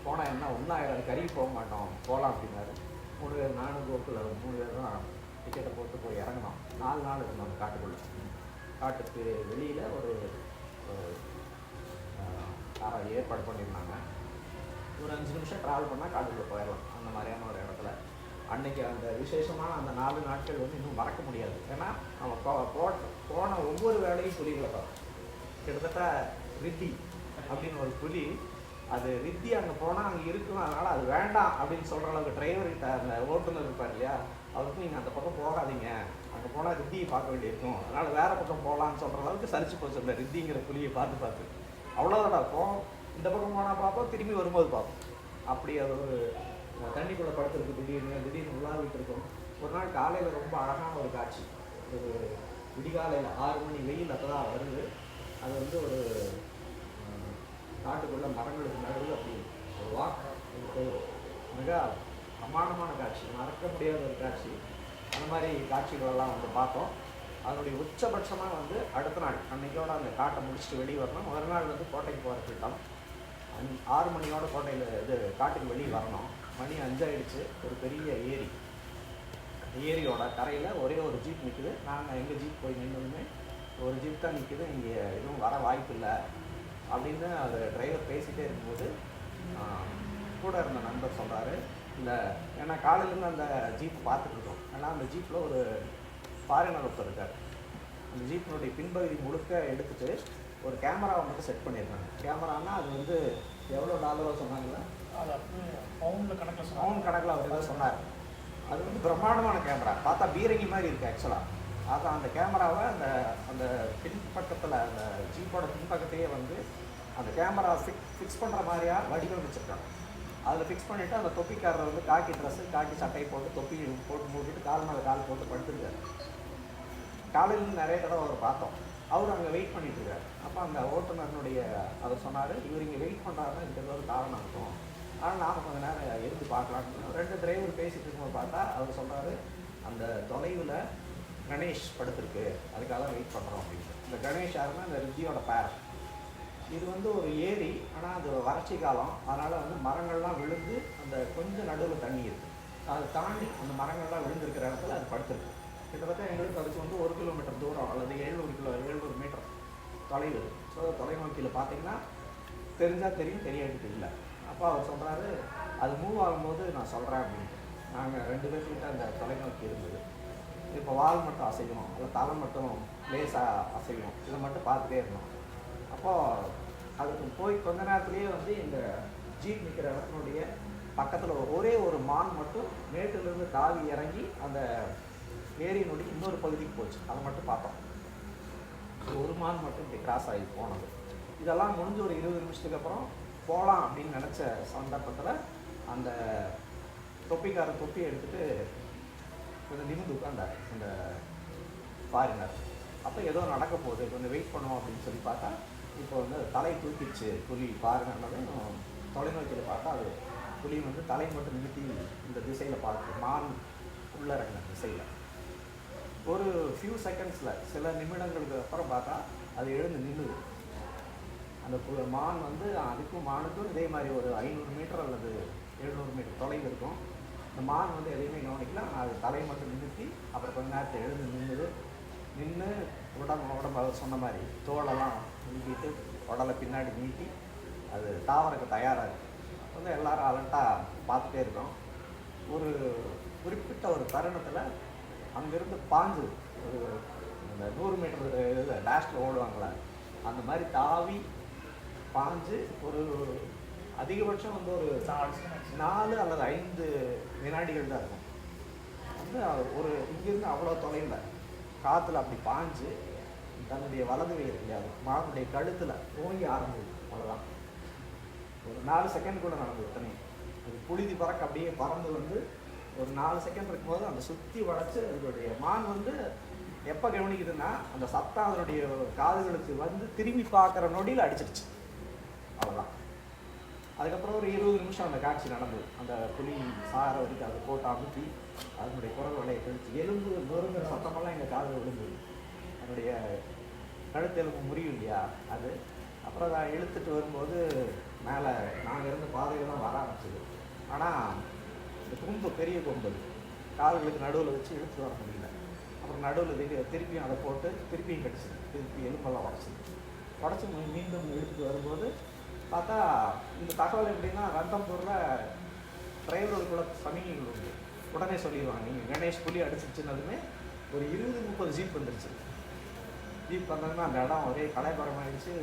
S3: போனால் என்ன ஒன்றாயிரம் கருகி போக மாட்டோம், போகலாம் அப்படின்னாரு. 3 பேர், நானும் கோகுல் 3 பேர் தான் டிக்கெட்டை போட்டு போய் இறங்கினோம். 4 நாள் இருந்தோம் அந்த காட்டுக்குள்ளே. காட்டுக்கு வெளியில் ஒரு யாராவது ஏற்பாடு பண்ணியிருந்தாங்க. ஒரு 5 நிமிஷம் ட்ராவல் பண்ணால் காட்டுக்குள்ளே போயிடலாம். அந்த மாதிரியான ஒரு இடத்துல அன்றைக்கி அந்த விசேஷமான அந்த 4 நாட்கள் வந்து இன்னும் மறக்க முடியாது. ஏன்னா அவன் போன ஒவ்வொரு வேலையும் புலிகளை பார்த்தோம். கிட்டத்தட்ட ரித்தி அப்படின்னு ஒரு புலி, அது ரித்தி அங்கே போனால் அங்கே இருக்கும், அதனால் அது வேண்டாம் அப்படின்னு சொல்கிற அளவுக்கு டிரைவர்கிட்ட அந்த ஓட்டுநர் இருப்பார் இல்லையா, அவருக்கு நீங்கள் அந்த பக்கம் போகாதீங்க, அங்கே போனால் ரித்தியை பார்க்க வேண்டியிருக்கும், அதனால் வேறு பக்கம் போகலான்னு சொல்கிற அளவுக்கு சலிச்சு போச்சு அந்த ரித்திங்கிற புலியை பார்த்து. அவ்வளோதான் போகும். இந்த பக்கம் போனால் பார்ப்போம், திரும்பி வரும்போது பார்ப்போம். அப்படி அது ஒரு தண்ணிக்குள்ளே படுத்துருக்கு. திடீர்னு உலாவிட்டு இருக்கும். ஒரு நாள் காலையில் ரொம்ப அழகான ஒரு காட்சி. ஒரு விடிகாலையில் 6 மணி வெயில் அப்போ தான் வருது. அது வந்து ஒரு காட்டுக்குள்ள மரங்களுக்கு நடுவில் அப்படி ஒரு வாக்கு, மிக பிரமாண்டமான காட்சி, மறக்க முடியாத ஒரு காட்சி. அந்த மாதிரி காட்சிகளெல்லாம் வந்து பார்த்தோம். அதனுடைய உச்சபட்சமாக வந்து அடுத்த நாள் அன்றைக்கோட அந்த காட்டை முடிச்சுட்டு வெளியே வரணும். முதல் நாள் வந்து கோட்டைக்கு போகிற திட்டம். 6 மணியோட கோட்டையில் காட்டுக்கு வெளியே வரணும். மணி 5 ஆகிடுச்சு. ஒரு பெரிய ஏரி, ஏரியோட கரையில் ஒரே ஒரு ஜீப் நிற்குது. நாங்கள் எங்கள் ஜீப் போய் நின்றுமே ஒரு ஜீப் தான் நிற்குது, இங்கே எதுவும் வர வாய்ப்பு இல்லை அப்படின்னு அது டிரைவர் பேசிகிட்டே இருக்கும்போது கூட இருந்த நண்பர் சொல்கிறாரு, இல்லை ஏன்னா காலையிலேருந்து அந்த ஜீப் பார்த்துட்ருக்கோம். ஏன்னா அந்த ஜீப்பில் ஒரு ஃபாரினர் ஒருத்தர் இருக்கார். அந்த ஜீப்பினுடைய பின்பகுதி முழுக்க எடுத்துகிட்டு ஒரு கேமராவை மட்டும் செட் பண்ணியிருக்காங்க. கேமரானா அது வந்து எவ்வளோ டாலரோ சொன்னாங்களா,
S1: பவுண்ட்
S3: கணக்கில் அவர் ஏதோ சொன்னார். அது வந்து பிரம்மாண்டமான கேமரா, பார்த்தா பீரங்கி மாதிரி இருக்குது ஆக்சுவலாக. அதான் அந்த கேமராவை அந்த பின்பக்கத்தில் அந்த ஜீப்போட பின்பக்கத்தையே வந்து அந்த கேமரா ஃபிக்ஸ் பண்ணுற மாதிரியா வடிவமைச்சிருக்காங்க. அதில் ஃபிக்ஸ் பண்ணிவிட்டு அந்த தொப்பிக்காரர் வந்து காக்கி ட்ரெஸ்ஸு, காக்கி சட்டையை போட்டு தொப்பி போட்டு மூடிட்டு கால் மேலே கால் போட்டு படுத்துருக்காரு. காலையில் நிறைய தடவை அவர் பார்த்தோம். அவர் அங்கே வெயிட் பண்ணிட்டு இருக்காரு. அப்போ அந்த ஓட்டுநர்னுடைய அதை சொன்னார், இவர் இங்கே வெயிட் பண்ணுறாருன்னா இதுக்கு ஏதாவது காரணம் இருக்கும், ஆனால் நாம் கொஞ்சம் நேரம் இருந்து பார்க்கலான்னு 2 டிரைவர் பேசிகிட்டு இருக்கும்போது பார்த்தா அவர் சொல்கிறாரு, அந்த தொலைவில் கணேஷ் படுத்திருக்கு, அதுக்காக தான் வெயிட் பண்ணுறோம் அப்படின்னு. இந்த கணேஷ் யாருன்னா இந்த ரித்தியோட பேர். இது வந்து ஒரு ஏரி, ஆனால் அது வறட்சி காலம், அதனால் வந்து மரங்கள்லாம் விழுந்து அந்த கொஞ்சம் நடுவில் தண்ணி இருக்குது. அதை தாண்டி அந்த மரங்கள்லாம் விழுந்திருக்கிற இடத்துல அது படுத்திருக்கு. கிட்டத்தட்ட எங்களுக்கு அதுக்கு வந்து 1 கிலோமீட்டர் தூரம் அல்லது 700 மீட்டர் தொலைவு. ஸோ தொலைநோக்கியில் பார்த்தீங்கன்னா தெரிஞ்சால் தெரியும், தெரியாதுக்கு இல்லை. அப்போ அவர் சொல்கிறாரு, அது மூவ் ஆகும்போது நான் சொல்கிறேன் அப்படின்ட்டு. நாங்கள் 2 பேர்கிட்ட அந்த தொலைநோக்கி இருந்தது. இப்போ வால் மட்டும் அசைக்கணும், இல்லை தலை மட்டும் லேசாக அசைக்கணும், இதை மட்டும் பார்த்துட்டே இருந்தோம். அப்போது அதுக்கு போய் கொஞ்ச நேரத்துலேயே வந்து இந்த ஜீப் நிற்கிற இடத்தினுடைய பக்கத்தில் ஒரே ஒரு மான் மட்டும் மேட்டிலிருந்து தாவி இறங்கி அந்த ஏரியினுடைய இன்னொரு பகுதிக்கு போச்சு. அதை மட்டும் பார்த்தோம். ஒரு மான் மட்டும் இப்படி கிராஸ் ஆகி போனது. இதெல்லாம் முடிஞ்சு ஒரு 20 நிமிஷத்துக்கு அப்புறம் போகலாம் அப்படின்னு நினச்ச சந்தர்ப்பத்தில் அந்த தொப்பிக்காரன் தொப்பி எடுத்துகிட்டு கொஞ்சம் நிமிந்து உட்காந்தார் அந்த ஃபாரினர். அப்போ ஏதோ நடக்க போகுது, கொஞ்சம் வெயிட் பண்ணுவோம் அப்படின்னு சொல்லி பார்த்தா இப்போ வந்து தலை தூக்கிடுச்சு புலி பாருங்கன்னதும் தொலைநோக்கியில் பார்த்தா அது புலி வந்து தலை மட்டும் நிறுத்தி இந்த திசையில் பார்த்து மான் உள்ளறங்க திசையில் ஒரு ஃபியூ செகண்ட்ஸில் சில நிமிடங்களுக்கு அப்புறம் பார்த்தா அது எழுந்து நின்றுது. அந்த மான் வந்து அதுக்கும் மானுக்கும் இதே மாதிரி ஒரு 500 மீட்டர் அல்லது 700 மீட்டர் தொலைவு இருக்கும். இந்த மான் வந்து எதையுமே கவனிக்கல, ஆனால் அது தலை மட்டும் நிறுத்தி அப்புறம் கொஞ்ச நேரத்தை எழுந்து நின்று உடம்பு அவர் சொன்ன மாதிரி தோலெல்லாம் நீட்டிட்டு உடலை பின்னாடி நீட்டி அது தாவரக்கு தயாராக இருக்குது. வந்து எல்லோரும் அலர்ட்டாக பார்த்துட்டே இருக்கோம். ஒரு குறிப்பிட்ட ஒரு தருணத்தில் அங்கேருந்து பாஞ்சு ஒரு இந்த 100 மீட்டர் இதில் டேஷில் ஓடுவாங்களே அந்த மாதிரி தாவி பாஞ்சு ஒரு அதிகபட்சம் வந்து ஒரு 4 அல்லது 5 வினாடிகள் தான் இருக்கும். வந்து ஒரு இங்கேருந்து அவ்வளோ தொலைவில் காற்றுல அப்படி பாஞ்சு தன்னுடைய வலது வயிறு இல்லையா மானுடைய கழுத்தில் ஓங்கி ஆரம்பிது. அவ்வளோதான். ஒரு 4 செகண்ட் கூட நடந்தது. இத்தனை அது புழுதி பறக்க அப்படியே பறந்து வந்து ஒரு 4 செகண்ட் இருக்கும்போது அந்த சுற்றி வளைச்சு அதனுடைய மான் வந்து எப்போ கவனிக்குதுன்னா அந்த சத்தம் அதனுடைய காதுகளுக்கு வந்து திரும்பி பார்க்குற நொடியில் அடிச்சிருச்சு. அவ்வளோதான். அதுக்கப்புறம் ஒரு 20 நிமிஷம் அந்த காட்சி நடந்தது. அந்த புலி சார வரைக்கும் அதை போட்டு அமுத்தி அதனுடைய குரல் வலையை கழிச்சு எலும்பு நொறுங்கிற சத்தமெல்லாம் எங்கள் காதில் விழுந்தது. அதனுடைய கழுத்தெலும்பு முறியும் இல்லையா அது. அப்புறம் அதை இழுத்துட்டு வரும்போது மேலே நாங்கள் இருந்த பாதையில் தான் வர ஆரம்பிச்சிது. ஆனால் இந்த கொம்பு பெரிய கொம்பு கால்களுக்கு நடுவில் வச்சு இழுத்து வர முடியல. அப்புறம் நடுவில் திருப்பியும் அதை போட்டு திருப்பியும் கடிச்சிது. திருப்பி எலும்பெல்லாம் உடச்சி மீண்டும் இழுத்துட்டு வரும்போது பார்த்தா இந்த தகவல் எப்படின்னா ரத்தம்பூரில் டிரைவர்களுக்குள்ள சமிகைகள் உண்டு. உடனே சொல்லிடுவாங்க, நீங்கள் கணேஷ் புலி அடிச்சிச்சுன்னதுமே ஒரு 20-30 ஜீப் வந்துருச்சு. ஜீப் வந்ததுன்னா அந்த இடம் ஒரே கலைபரமாகிடுச்சு.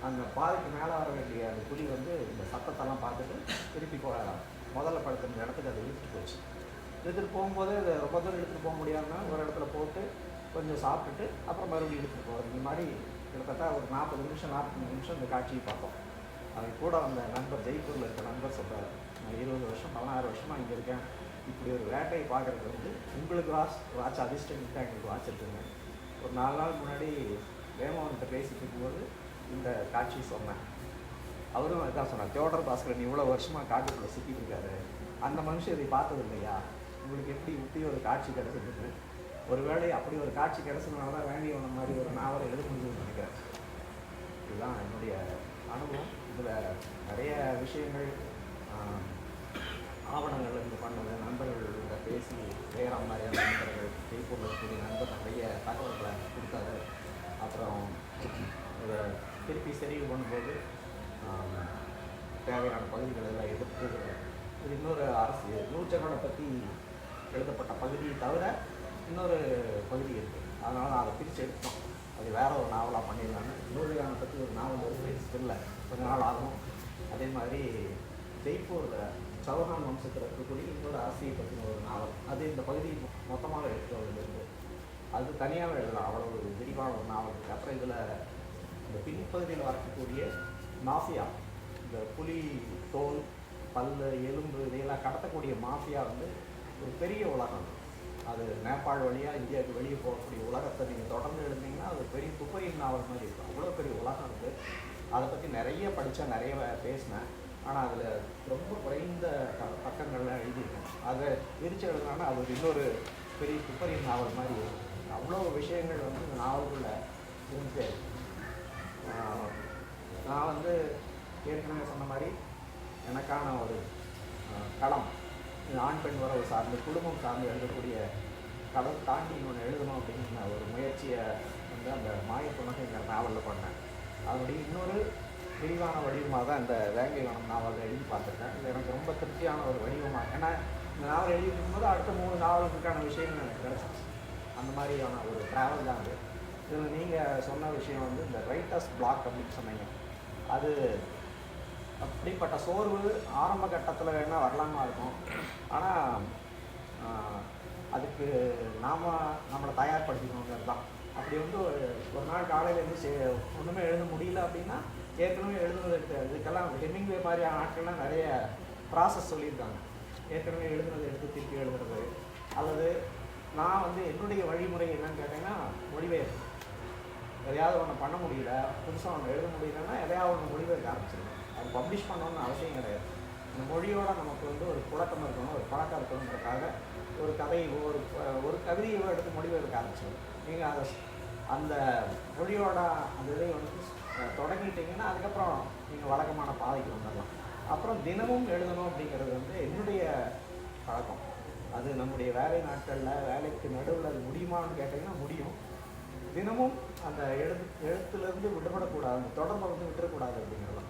S3: அந்த பாதைக்கு மேலே வர வேண்டிய அந்த புலி வந்து இந்த சத்தத்தெல்லாம் பார்த்துட்டு திருப்பி முதல்ல படுத்துற இடத்துக்கு அதை இழுத்துட்டு போச்சு. இழுத்துட்டு போகும்போது அதை ரொம்ப தூரம் இழுத்துட்டு போக முடியாமல் ஒரு இடத்துல போட்டு கொஞ்சம் சாப்பிட்டுட்டு அப்புறம் மறுபடியும் இழுத்துட்டு போகிறது. இந்த மாதிரி கிட்டத்தட்ட ஒரு 40 நிமிஷம் இந்த காட்சியை பார்த்தோம். அது கூட அந்த நண்பர் ஜெய்ப்பூரில் இருக்க நண்பர் சொல்கிறார், நான் 20 வருஷம் 16 வருஷமாக இங்கே இருக்கேன், இப்படி ஒரு வேட்டையை பார்க்குறது வந்து உங்களுக்கு வாட்ச் அதிர்ஷ்டம் கிட்ட எங்களுக்கு வாட்ச் இருக்குங்க. ஒரு 4 நாள் முன்னாடி வேமவன்கிட்ட பேசிட்டு இருக்கும்போது இந்த காட்சி சொன்னேன். அவரும் அதுதான் சொன்னார், தியோடர் பாஸ்கரன் இவ்வளோ வருஷமாக காட்டுக்குள்ளே சுற்றிட்டு இருக்காரு, அந்த மனுஷன் இதை பார்த்தது இல்லையா, உங்களுக்கு எப்படி இப்படி ஒரு காட்சி கிடச்சிருக்கு, ஒருவேளை அப்படி ஒரு காட்சி கிடச்சதுனால தான் வேண்டியவன மாதிரி ஒரு நாவலை எழுத முடியும்னு நினைக்கிறேன். இதுதான் என்னுடைய அனுபவம். இதில் நிறைய விஷயங்கள் ஆவணங்கள் இருந்து பண்ணது, நண்பர்கள்கிட்ட பேசி வேற மாதிரியான நண்பர்கள் ஜெய்ப்பூரில் இருக்கக்கூடிய நண்பர் நிறைய தகவல்களை கொடுத்தாரு. அப்புறம் இதை திருப்பி சரி பண்ணும்போது தேவையான பகுதிகள் எல்லாம் எடுத்து இது இன்னொரு அரசு நூற்றாண்டை பற்றி எழுதப்பட்ட பகுதியை தவிர இன்னொரு பகுதி இருக்குது. அதனால நான் அதை பிரித்து எடுத்தோம். அது வேற ஒரு நாவலாக பண்ணிடலான்னு. நூற்றாண்டை பற்றி ஒரு நாவல் ஒரு இல்லை, கொஞ்ச நாள் ஆகும். அதே மாதிரி ஜெய்ப்பூரில் சௌஹான் வம்சத்தில் இருக்கக்கூடிய இன்னொரு அரசியை பற்றின ஒரு நாவல், அது இந்த பகுதி மொத்தமாக எடுத்துவது அது தனியாக எழுதலாம். அவ்வளோ ஒரு விரிவான ஒரு நாவல் இருக்குது. அப்புறம் இதில் இந்த பின்பகுதியில் வரக்கூடிய மாஃபியா, இந்த புலி தோல் பல் எலும்பு இதையெல்லாம் கடத்தக்கூடிய மாஃபியா வந்து ஒரு பெரிய உலகம். அது நேபாள் வழியாக இந்தியாவுக்கு வெளியே போகக்கூடிய உலகத்தை நீங்கள் தொடர்ந்து எழுதிங்கன்னா அது பெரிய துப்பறியும் நாவல் மாதிரி இருக்கும். அவ்வளோ பெரிய உலகம் இருக்குது. அதை பற்றி நிறைய படித்தேன், நிறைய பேசினேன். ஆனால் அதில் ரொம்ப குறைந்த பக்கங்கள்லாம் எழுதியிருக்கேன். அதை விரிச்சு எழுதுனாலும் அது ஒரு இன்னொரு பெரிய துப்பறியும் நாவல் மாதிரி அவ்வளோ விஷயங்கள் வந்து இந்த நாவலுக்குள்ள இருந்துட்டே இருக்கு. நான் வந்து ஏற்கனவே சொன்ன மாதிரி எனக்கான ஒரு களம் ஆண் பெண் உறவு சார்ந்து குடும்பம் சார்ந்து எழுதக்கூடிய களம் தாண்டி இன்னொன்று எழுதணும் அப்படிங்கிற ஒரு முயற்சியை வந்து அந்த மாயப்புனகைங்கிற நாவலில் பண்ணேன். அதனுடைய இன்னொரு விரிவான வடிவமாக தான் இந்த வேங்கை வனம் நாவலில் எழுதி பார்த்துருக்கேன். இது எனக்கு ரொம்ப திருப்தியான ஒரு வடிவமாக, ஏன்னா இந்த நாவல் எழுதிருக்கும் போது அடுத்த 3 நாவலுக்கான விஷயங்கள் எனக்கு கிடச்சிச்சு. அந்த மாதிரியான ஒரு ட்ராவல் தான் அது. இதில் நீங்கள் சொன்ன விஷயம் வந்து இந்த ரைட்டர்ஸ் பிளாக் அப்படின்னு சொன்னீங்க. அது அப்படிப்பட்ட சோர்வு ஆரம்ப கட்டத்தில் வேணால் வரலாமா இருக்கும். ஆனால் அதுக்கு நம்மளை தயார்படுத்திக்கணுங்கிறது தான். அப்படி வந்து ஒரு நாள் காலையிலேருந்து ஒன்றுமே எழுத முடியல அப்படின்னா ஏற்கனவே எழுதுனது இதுக்கெல்லாம் ஹெமிங்வே மாதிரியான ஆட்கள்லாம் நிறைய ப்ராசஸ் சொல்லியிருக்காங்க. ஏற்கனவே எழுதுனதை எடுத்து திருப்பி எழுதுறது, அல்லது நான் வந்து என்னுடைய வழிமுறை என்னன்னு கேட்டிங்கன்னா மொழிபெயர்ப்பு. எதையாவது ஒன்று பண்ண முடியல, புதுசாக ஒன்று எழுத முடியலன்னா எதையாவது ஒன்று மொழிபெயர்க்க ஆரம்பிச்சிருக்கேன். அது பப்ளிஷ் பண்ணணும்னு அவசியம் கிடையாது. இந்த மொழியோட நமக்கு வந்து ஒரு புழக்கம் இருக்கணும், ஒரு பழக்கம் இருக்கணுங்கிறதுக்காக ஒரு கதையோ ஒரு கவிதையோ எடுத்து மொழிபெயர்க்க ஆரம்பிச்சிடும். நீங்கள் அந்த மொழியோட அந்த இதை வந்து தொடங்கிட்டீங்கன்னா அதுக்கப்புறம் நீங்கள் வழக்கமான பாதைக்கு வந்துடலாம். அப்புறம் தினமும் எழுதணும் அப்படிங்கிறது வந்து என்னுடைய பழக்கம். அது நம்முடைய வேலை நாட்களில் வேலைக்கு நடுவில் அது முடியுமான்னு கேட்டிங்கன்னா முடியும். தினமும் அந்த எழுத்துலேருந்து விடுபடக்கூடாது, அந்த தொடர்பை வந்து விட்டுறக்கூடாது அப்படிங்கிறலாம்.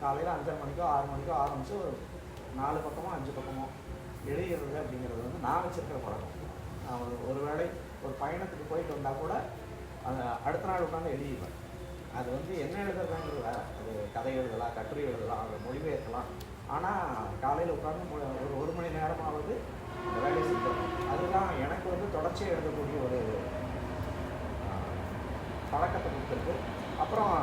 S3: காலையில் 5:30 மணிக்கோ 6 மணிக்கோ ஆரம்பித்து ஒரு 4 பக்கமோ 5 பக்கமோ எழுதுறது அப்படிங்கிறது வந்து நான் வச்சுருக்கிற பழக்கம். நான் ஒரு வேளை ஒரு பயணத்துக்கு போயிட்டு வந்தால் கூட அந்த அடுத்த நாள் உட்காந்து எழுதிடுவேன். அது வந்து என்ன எழுதுறதுங்கிறது வேறு. அது கதை எழுதலாம், கட்டுரை எழுதலாம், அதை மொழிபெயர்க்கலாம். ஆனால் காலையில் உட்காந்து ஒரு மணி நேரமாவது அந்த வேலையை செஞ்சோம். அதுதான் எனக்கு வந்து தொடர்ச்சியாக எழுதக்கூடிய ஒரு பழக்கத்தை கொடுத்துருக்கு. அப்புறம்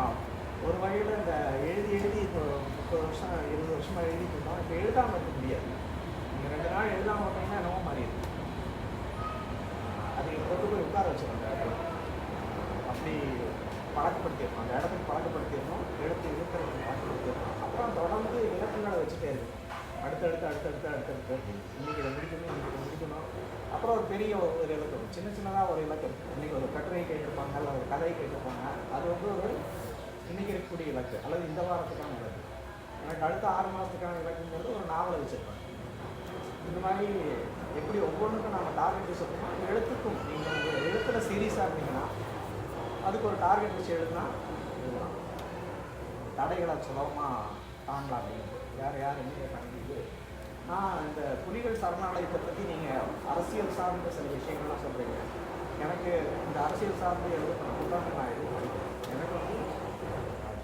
S3: ஒரு வகையில் இந்த எழுதி இப்போ 30 வருஷம் 20 வருஷமாக எழுதிட்டு இருக்கோம். இப்போ எழுதாமல் இருக்க முடியாது. நீங்கள் 2 நாள் எழுதாமல் விட்டீங்கன்னா என்னவோ மாதிரி இருக்கு. அதை கொண்டு போய் உட்கார வச்சுருக்கோம். அப்படி பழக்கப்படுத்தியிருக்கோம், அந்த இடத்துக்கு பழக்கப்படுத்தியிருக்கோம், எழுத்து இருக்கிறதுக்கு பழக்கப்படுத்தியிருக்கோம். அப்புறம் தொடர்ந்து இலக்கங்களை வச்சுட்டே இருக்கும். அடுத்தடுத்து இன்றைக்கி இதை முடிக்கணும். அப்புறம் ஒரு பெரிய ஒரு இலக்கம், சின்னதாக ஒரு இலக்கம். இன்றைக்கி ஒரு கட்டுரை கேட்டிருப்பாங்க, இல்லை ஒரு கதை கேட்டிருப்பாங்க. அது வந்து ஒரு இன்றைக்கி இருக்கக்கூடிய இலக்கு, அல்லது இந்த வாரத்துக்கான இலக்கு. எனக்கு அடுத்த 6 மாதத்துக்கான இலக்குங்கிறது ஒரு நாவலை வச்சுருப்பேன். இந்த மாதிரி எப்படி ஒவ்வொன்றுக்கும் நம்ம டார்கெட் வச்சுருக்கோம்னா எழுத்துக்கும் நீங்கள் உங்கள் எழுத்தில் சீரியஸாக இருந்தீங்கன்னா அதுக்கு ஒரு டார்கெட் வச்சு எழுதுனா எழுதலாம். தடைகளை சுலபமாக தாண்டலாம் அப்படின்னு யார் என்ன கேட்டாங்க. நான் இந்த புலிகள் சரணாலயத்தை பற்றி நீங்கள் அரசியல் சார்ந்த சில விஷயங்கள்லாம் சொல்கிறீங்க. எனக்கு இந்த அரசியல் சார்ந்து எழுதுன புத்தகம் நான் எதுவும் படிக்கிறேன். எனக்கு வந்து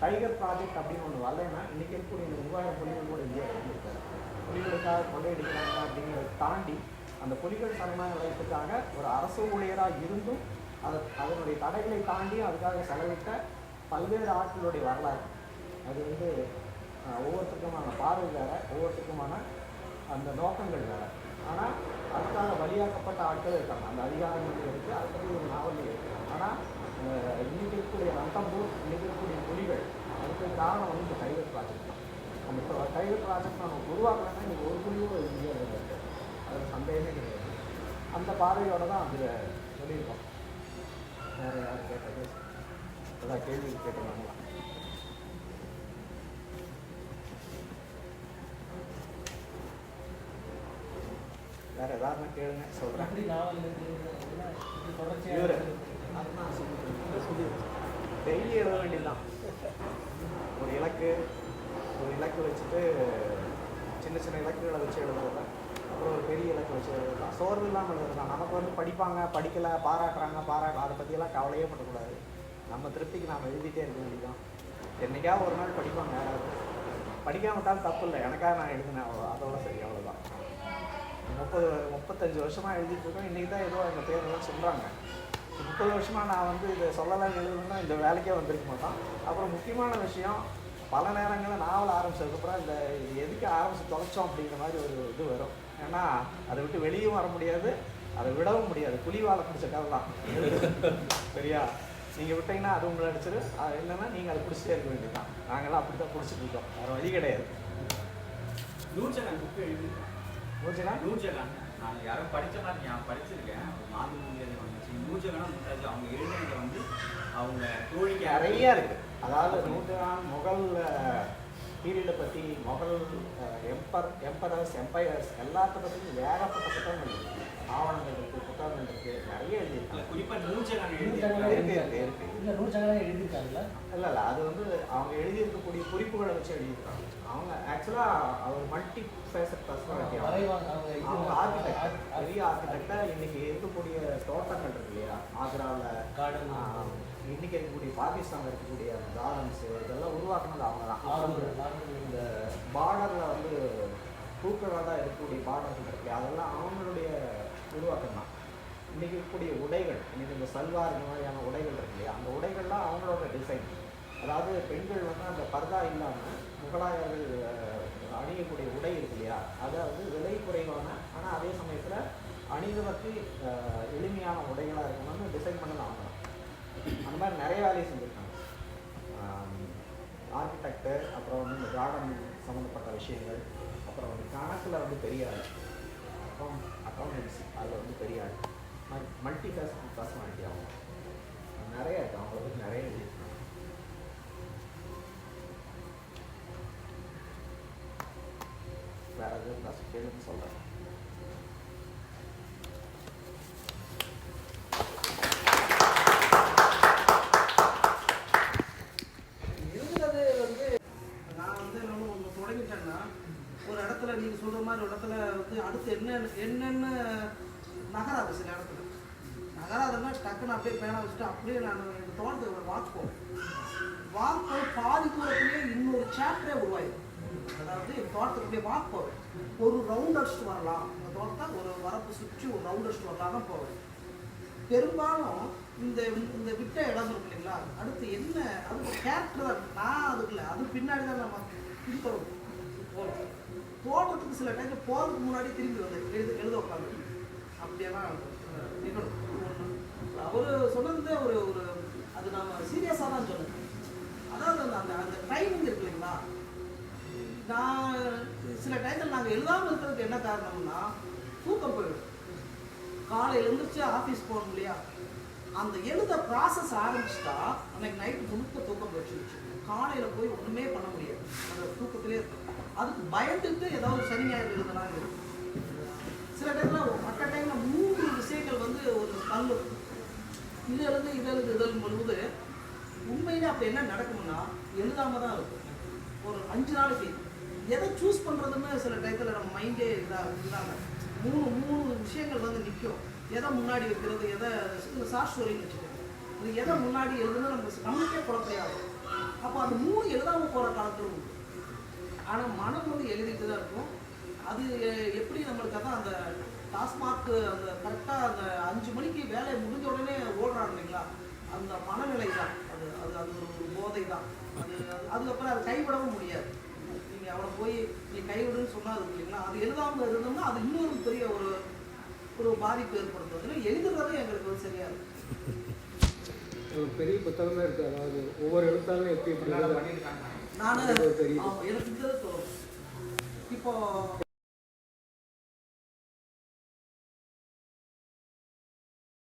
S3: டைகர் ப்ராஜெக்ட் அப்படின்னு ஒன்று வரலைன்னா இன்றைக்கி இருக்கக்கூடிய இந்த 3000 புலிகள் கூட இந்தியா இருந்திருக்காரு. புலிகளுக்காக கொள்ளையடிக்கிறாங்க அப்படிங்கிறத தாண்டி அந்த புலிகள் சரணாலயத்துக்காக ஒரு அரசு ஊழியராக இருந்தும் அதனுடைய தடைகளை தாண்டி அதுக்காக செலவிட்ட பல்வேறு ஆட்களுடைய வரலாறு. அது வந்து ஒவ்வொருத்தருக்குமான பார்வை வேறு, ஒவ்வொருத்தருக்குமான அந்த நோக்கங்கள் வேறு. ஆனால் அதுக்காக வழியாக்கப்பட்ட ஆட்கள் இருக்காங்க, அந்த அதிகாரங்கள் இருக்குது. அதை பற்றி ஒரு நாவல் இருக்குது. ஆனால் இன்றைக்கி இருக்கக்கூடிய ரத்தம்பூர், இன்றைக்கி இருக்கக்கூடிய புலிகள், அதுக்கு காரணம் வந்து இந்த டைகர் ப்ராஜெக்ட் தான். அந்த டைகர் ப்ராஜெக்ட் நம்ம உருவாக்கணும்னா இன்றைக்கி ஒரு புலியோட இந்தியாவில் இருக்குது, அதில் சந்தேகமே கிடையாது. அந்த பார்வையோடு தான் அதில் சொல்லியிருக்கோம். வேறு யார் கேட்டது? அதான் கேள்வி கேட்டுருவாங்களா? வேறு ஏதாவது கேளுங்க, சொல்கிறேன். டெய்லி எழுத வேண்டியதுதான். ஒரு இலக்கு வச்சுட்டு சின்ன இலக்குகளை வச்சு எழுதுறது, அப்புறம் ஒரு பெரிய இலக்கு வச்சு எழுதலாம். சோர்வு இல்லாமல் எழுதலாம். நமக்கு வந்து படிக்கலை, பாராட்டுறாங்க, அதை பற்றியெல்லாம் கவலையே பண்ணக்கூடாது. நம்ம திருப்திக்கு நாம் எழுதிட்டே இருக்க வேண்டியதான். என்றைக்காவது ஒரு நாள் படிப்பாங்க, யாராவது படிக்காம விட்டாலும் தப்பு இல்லை. எனக்காக நான் எழுதினேன், அதோட சரி, அவ்வளோதான். 35 வருஷமாக எழுதிட்டு இருக்கோம். இன்றைக்கி தான் ஏதோ எங்கள் பேரெல்லாம் சொல்கிறாங்க. 30 வருஷமாக நான் வந்து இதை சொல்லலாம் எழுதுனா இந்த வேலைக்கே வந்திருக்க மாட்டோம். அப்புறம் முக்கியமான விஷயம், பல நேரங்களில் நாவல் ஆரம்பிச்சதுக்கப்புறம் இது எதுக்கு ஆரம்பித்து தொலைச்சோம் அப்படிங்கிற மாதிரி ஒரு இது வரும். ஏன்னா அதை விட்டு வெளியும் வர முடியாது, அதை விடவும் முடியாது. புலிவாலை பிடிச்ச கதை தான் சரியா. நீங்கள் விட்டீங்கன்னா அது உங்களை அடிச்சிரு, இல்லைன்னா நீங்கள் அதை பிடிச்சிட்டே இருக்க வேண்டியதுதான். நாங்கள்லாம் அப்படி தான் பிடிச்சிட்டு இருக்கோம், வேறு வழி கிடையாது.
S4: நூர்ஜஹான் புக்கு எழுதியிருக்கேன்.
S3: நூர்ஜஹான்
S4: நூர்ஜஹான் நான் யாரும் படித்த மாதிரி நான் படிச்சிருக்கேன். ஒரு 4 மொழியில் வந்துச்சு. நூர்ஜஹான் மும்தாஜ் அவங்க எழுதுனதை வந்து அவங்க தோழிக்கு
S3: நிறைய இருக்கு. அதாவது நூர்ஜஹான் முகல் பீரியடை பற்றி, முகல் எம்பையர்ஸ் எல்லாத்த பற்றியும் ஏகப்பட்ட புத்தகங்கள் இருக்கு, ஆவணங்கள் இருக்கு, புத்தகங்கள் இருக்கு, நிறைய எழுதியிருக்காங்க.
S4: குறிப்பாக நூர்ஜஹான்
S3: இருக்கு
S4: எழுதியிருக்காங்க.
S5: இல்லை நூற்றாண்டு எழுதியிருக்காங்களா?
S3: இல்லை இல்லை, அது வந்து அவங்க எழுதியிருக்கக்கூடிய குறிப்புகளை வச்சு எழுதியிருக்காங்க. அவங்க ஆக்சுவலாக அவர் மல்டி ஃபேசட் பர்சனாலிட்டி. அவங்க ஆர்கிடெக்ட், பெரிய ஆர்கிடெக்டாக இன்னைக்கு இருக்கக்கூடிய தோட்டங்கள் இருக்கு இல்லையா, ஆக்ராவில் இன்னைக்கு இருக்கக்கூடிய பாகிஸ்தானில் இருக்கக்கூடிய அந்த கார்டன்ஸ் இதெல்லாம் உருவாக்குனது அவங்க தான். இந்த பார்டரில் வந்து பூக்களாக இருக்கக்கூடிய பார்டர்கள் இருக்கு, அதெல்லாம் அவங்களுடைய உருவாக்கம் தான். இன்றைக்கி இருக்கக்கூடிய உடைகள், இன்றைக்கி இந்த சல்வார் இந்த மாதிரியான உடைகள் இருக்கு இல்லையா, அந்த உடைகள்லாம் அவங்களோட டிசைன். அதாவது பெண்கள் வந்து அந்த பர்தா இல்லாமல் முகலாயர்கள் அணியக்கூடிய உடை இருக்கு இல்லையா, அதை வந்து விலை குறைவான ஆனால் அதே சமயத்தில் அணிவதற்கு எளிமையான உடைகளாக இருக்கணும்னு டிசைன் பண்ணலாம் அவங்க. அந்த மாதிரி நிறைய வேலையை செஞ்சுருக்காங்க. ஆர்கிடெக்டு, அப்புறம் வந்து இந்த கார்டன் சம்மந்தப்பட்ட விஷயங்கள், அப்புறம் வந்து கணக்கில் வந்து பெரிய ஆள், அக்கௌண்டன்சி அதில் வந்து பெரிய ஆள், மல்டி பர்சனாலிட்டி ஆகும். நிறைய இருக்குது, அவங்கள பற்றி நிறைய எழுதியிருக்காங்க. வேறு எதுவும் நான் கேளுன்னு சொல்கிறேன்.
S5: எழுதுறது வந்து நான் வந்து இன்னொன்று ஒன்று தொடங்கிட்டேன்னா, ஒரு இடத்துல நீங்கள் சொல்கிற மாதிரி ஒரு இடத்துல வந்து அடுத்து என்னென்ன நகராது. சில இடத்துல நகராதுன்னா டக்குன்னு அப்படியே பேனா வச்சுட்டு அப்படியே நான் எனக்கு தோட்டத்துக்கு ஒரு வாக் போய் பாதி தூரத்துலேயே இன்னொரு சாப்டரே உருவாயிடும். அதாவது தோட்டத்துக்கு அப்படியே வாக் போவேன், ஒரு ரவுண்ட் அடிச்சுட்டு வரலாம், அந்த தோட்டத்தை ஒரு வரப்பு சுற்றி ஒரு ரவுண்ட் அடிச்சுட்டு வரலாம் தான் போவேன். பெரும்பாலும் இந்த இந்த விட்ட இடம் இருக்கு இல்லைங்களா, அடுத்து என்ன அது கேரக்டர் தான். நான் அதுக்குள்ள அது பின்னாடி தான் நம்ம பின்தொடரும் போகிறோம். தோட்டத்துக்கு சில டைம் போகிறதுக்கு முன்னாடி திரும்பி வந்து எழுத உட்காந்து அப்படியெல்லாம் நிகழும். அவர் சொன்னது ஒரு ஒரு அது நம்ம சீரியஸாக தான் சொன்னோம். அதாவது அந்த அந்த டைமிங் இருக்கு இல்லைங்களா, நான் சில டைத்தில் நாங்கள் எழுதாமல் இருக்கிறதுக்கு என்ன காரணம்னா தூக்கம் போயிடும். காலையில் எழுந்திரிச்சு ஆஃபீஸ் போகணும் இல்லையா, அந்த எழுத ப்ராசஸ் ஆரம்பிச்சிட்டா அன்னைக்கு நைட்டு முழுக்க தூக்கம் போயிடுச்சு. காலையில் போய் ஒன்றுமே பண்ண முடியாது, அந்த தூக்கத்திலே இருக்கும். அதுக்கு பயந்துட்டு ஏதாவது சனி ஞாயிறு எழுதுனாங்க. சில டைமில் மற்ற டைமில் 3 விஷயங்கள் வந்து ஒரு கல் இதழும் பொழுது உண்மையிலே அப்போ என்ன நடக்கும்னா எழுதாமல் தான் இருக்கும். ஒரு 5 நாளைக்கு எதை சூஸ் பண்ணுறதுன்னு சில டயத்தில் நம்ம மைண்டே இதாங்க. 3 விஷயங்கள் வந்து நிற்கும். எதை முன்னாடி வைக்கிறது, எதை இந்த சாஸ்டோரின்னு வச்சுக்கோங்க, அது எதை முன்னாடி எழுதுன்னு நம்மளுக்கே குழப்பையாகும். அப்போ அந்த 3 எழுதாமல் போகிற காலத்தில் உண்டு. ஆனால் மனம் வந்து எழுதிட்டு தான் இருக்கும். அது எப்படி நம்மளுக்கு அதான் அந்த டாஸ்மார்க் அந்த கரெக்டாக அந்த 5 மணிக்கு வேலையை முடிஞ்ச உடனே ஓடுறாங்க இல்லைங்களா, அந்த மனநிலை தான் அது. அது அது ஒரு போதை தான் அது. அதுக்கப்புறம் அதை கைவிடவும் முடியாது. நீங்கள் அவனை போய் நீ கைவிடுன்னு சொன்னால் அது இல்லைங்களா, அது எழுதாமல் இருந்தோம்னா அது இன்னொரு பெரிய ஒரு ஒரு பாதிப்பு ஏற்படுத்தும். எழுதுறதே எங்களுக்கு வந்து சரியா இருக்கும்.
S2: ஒரு பெரிய புத்தகமே இருக்குது. அதாவது ஒவ்வொரு எழுத்தாலும் எப்படி
S3: பண்ணியிருக்காங்க.
S5: நான் எனக்கு இந்த தோணும் இப்போ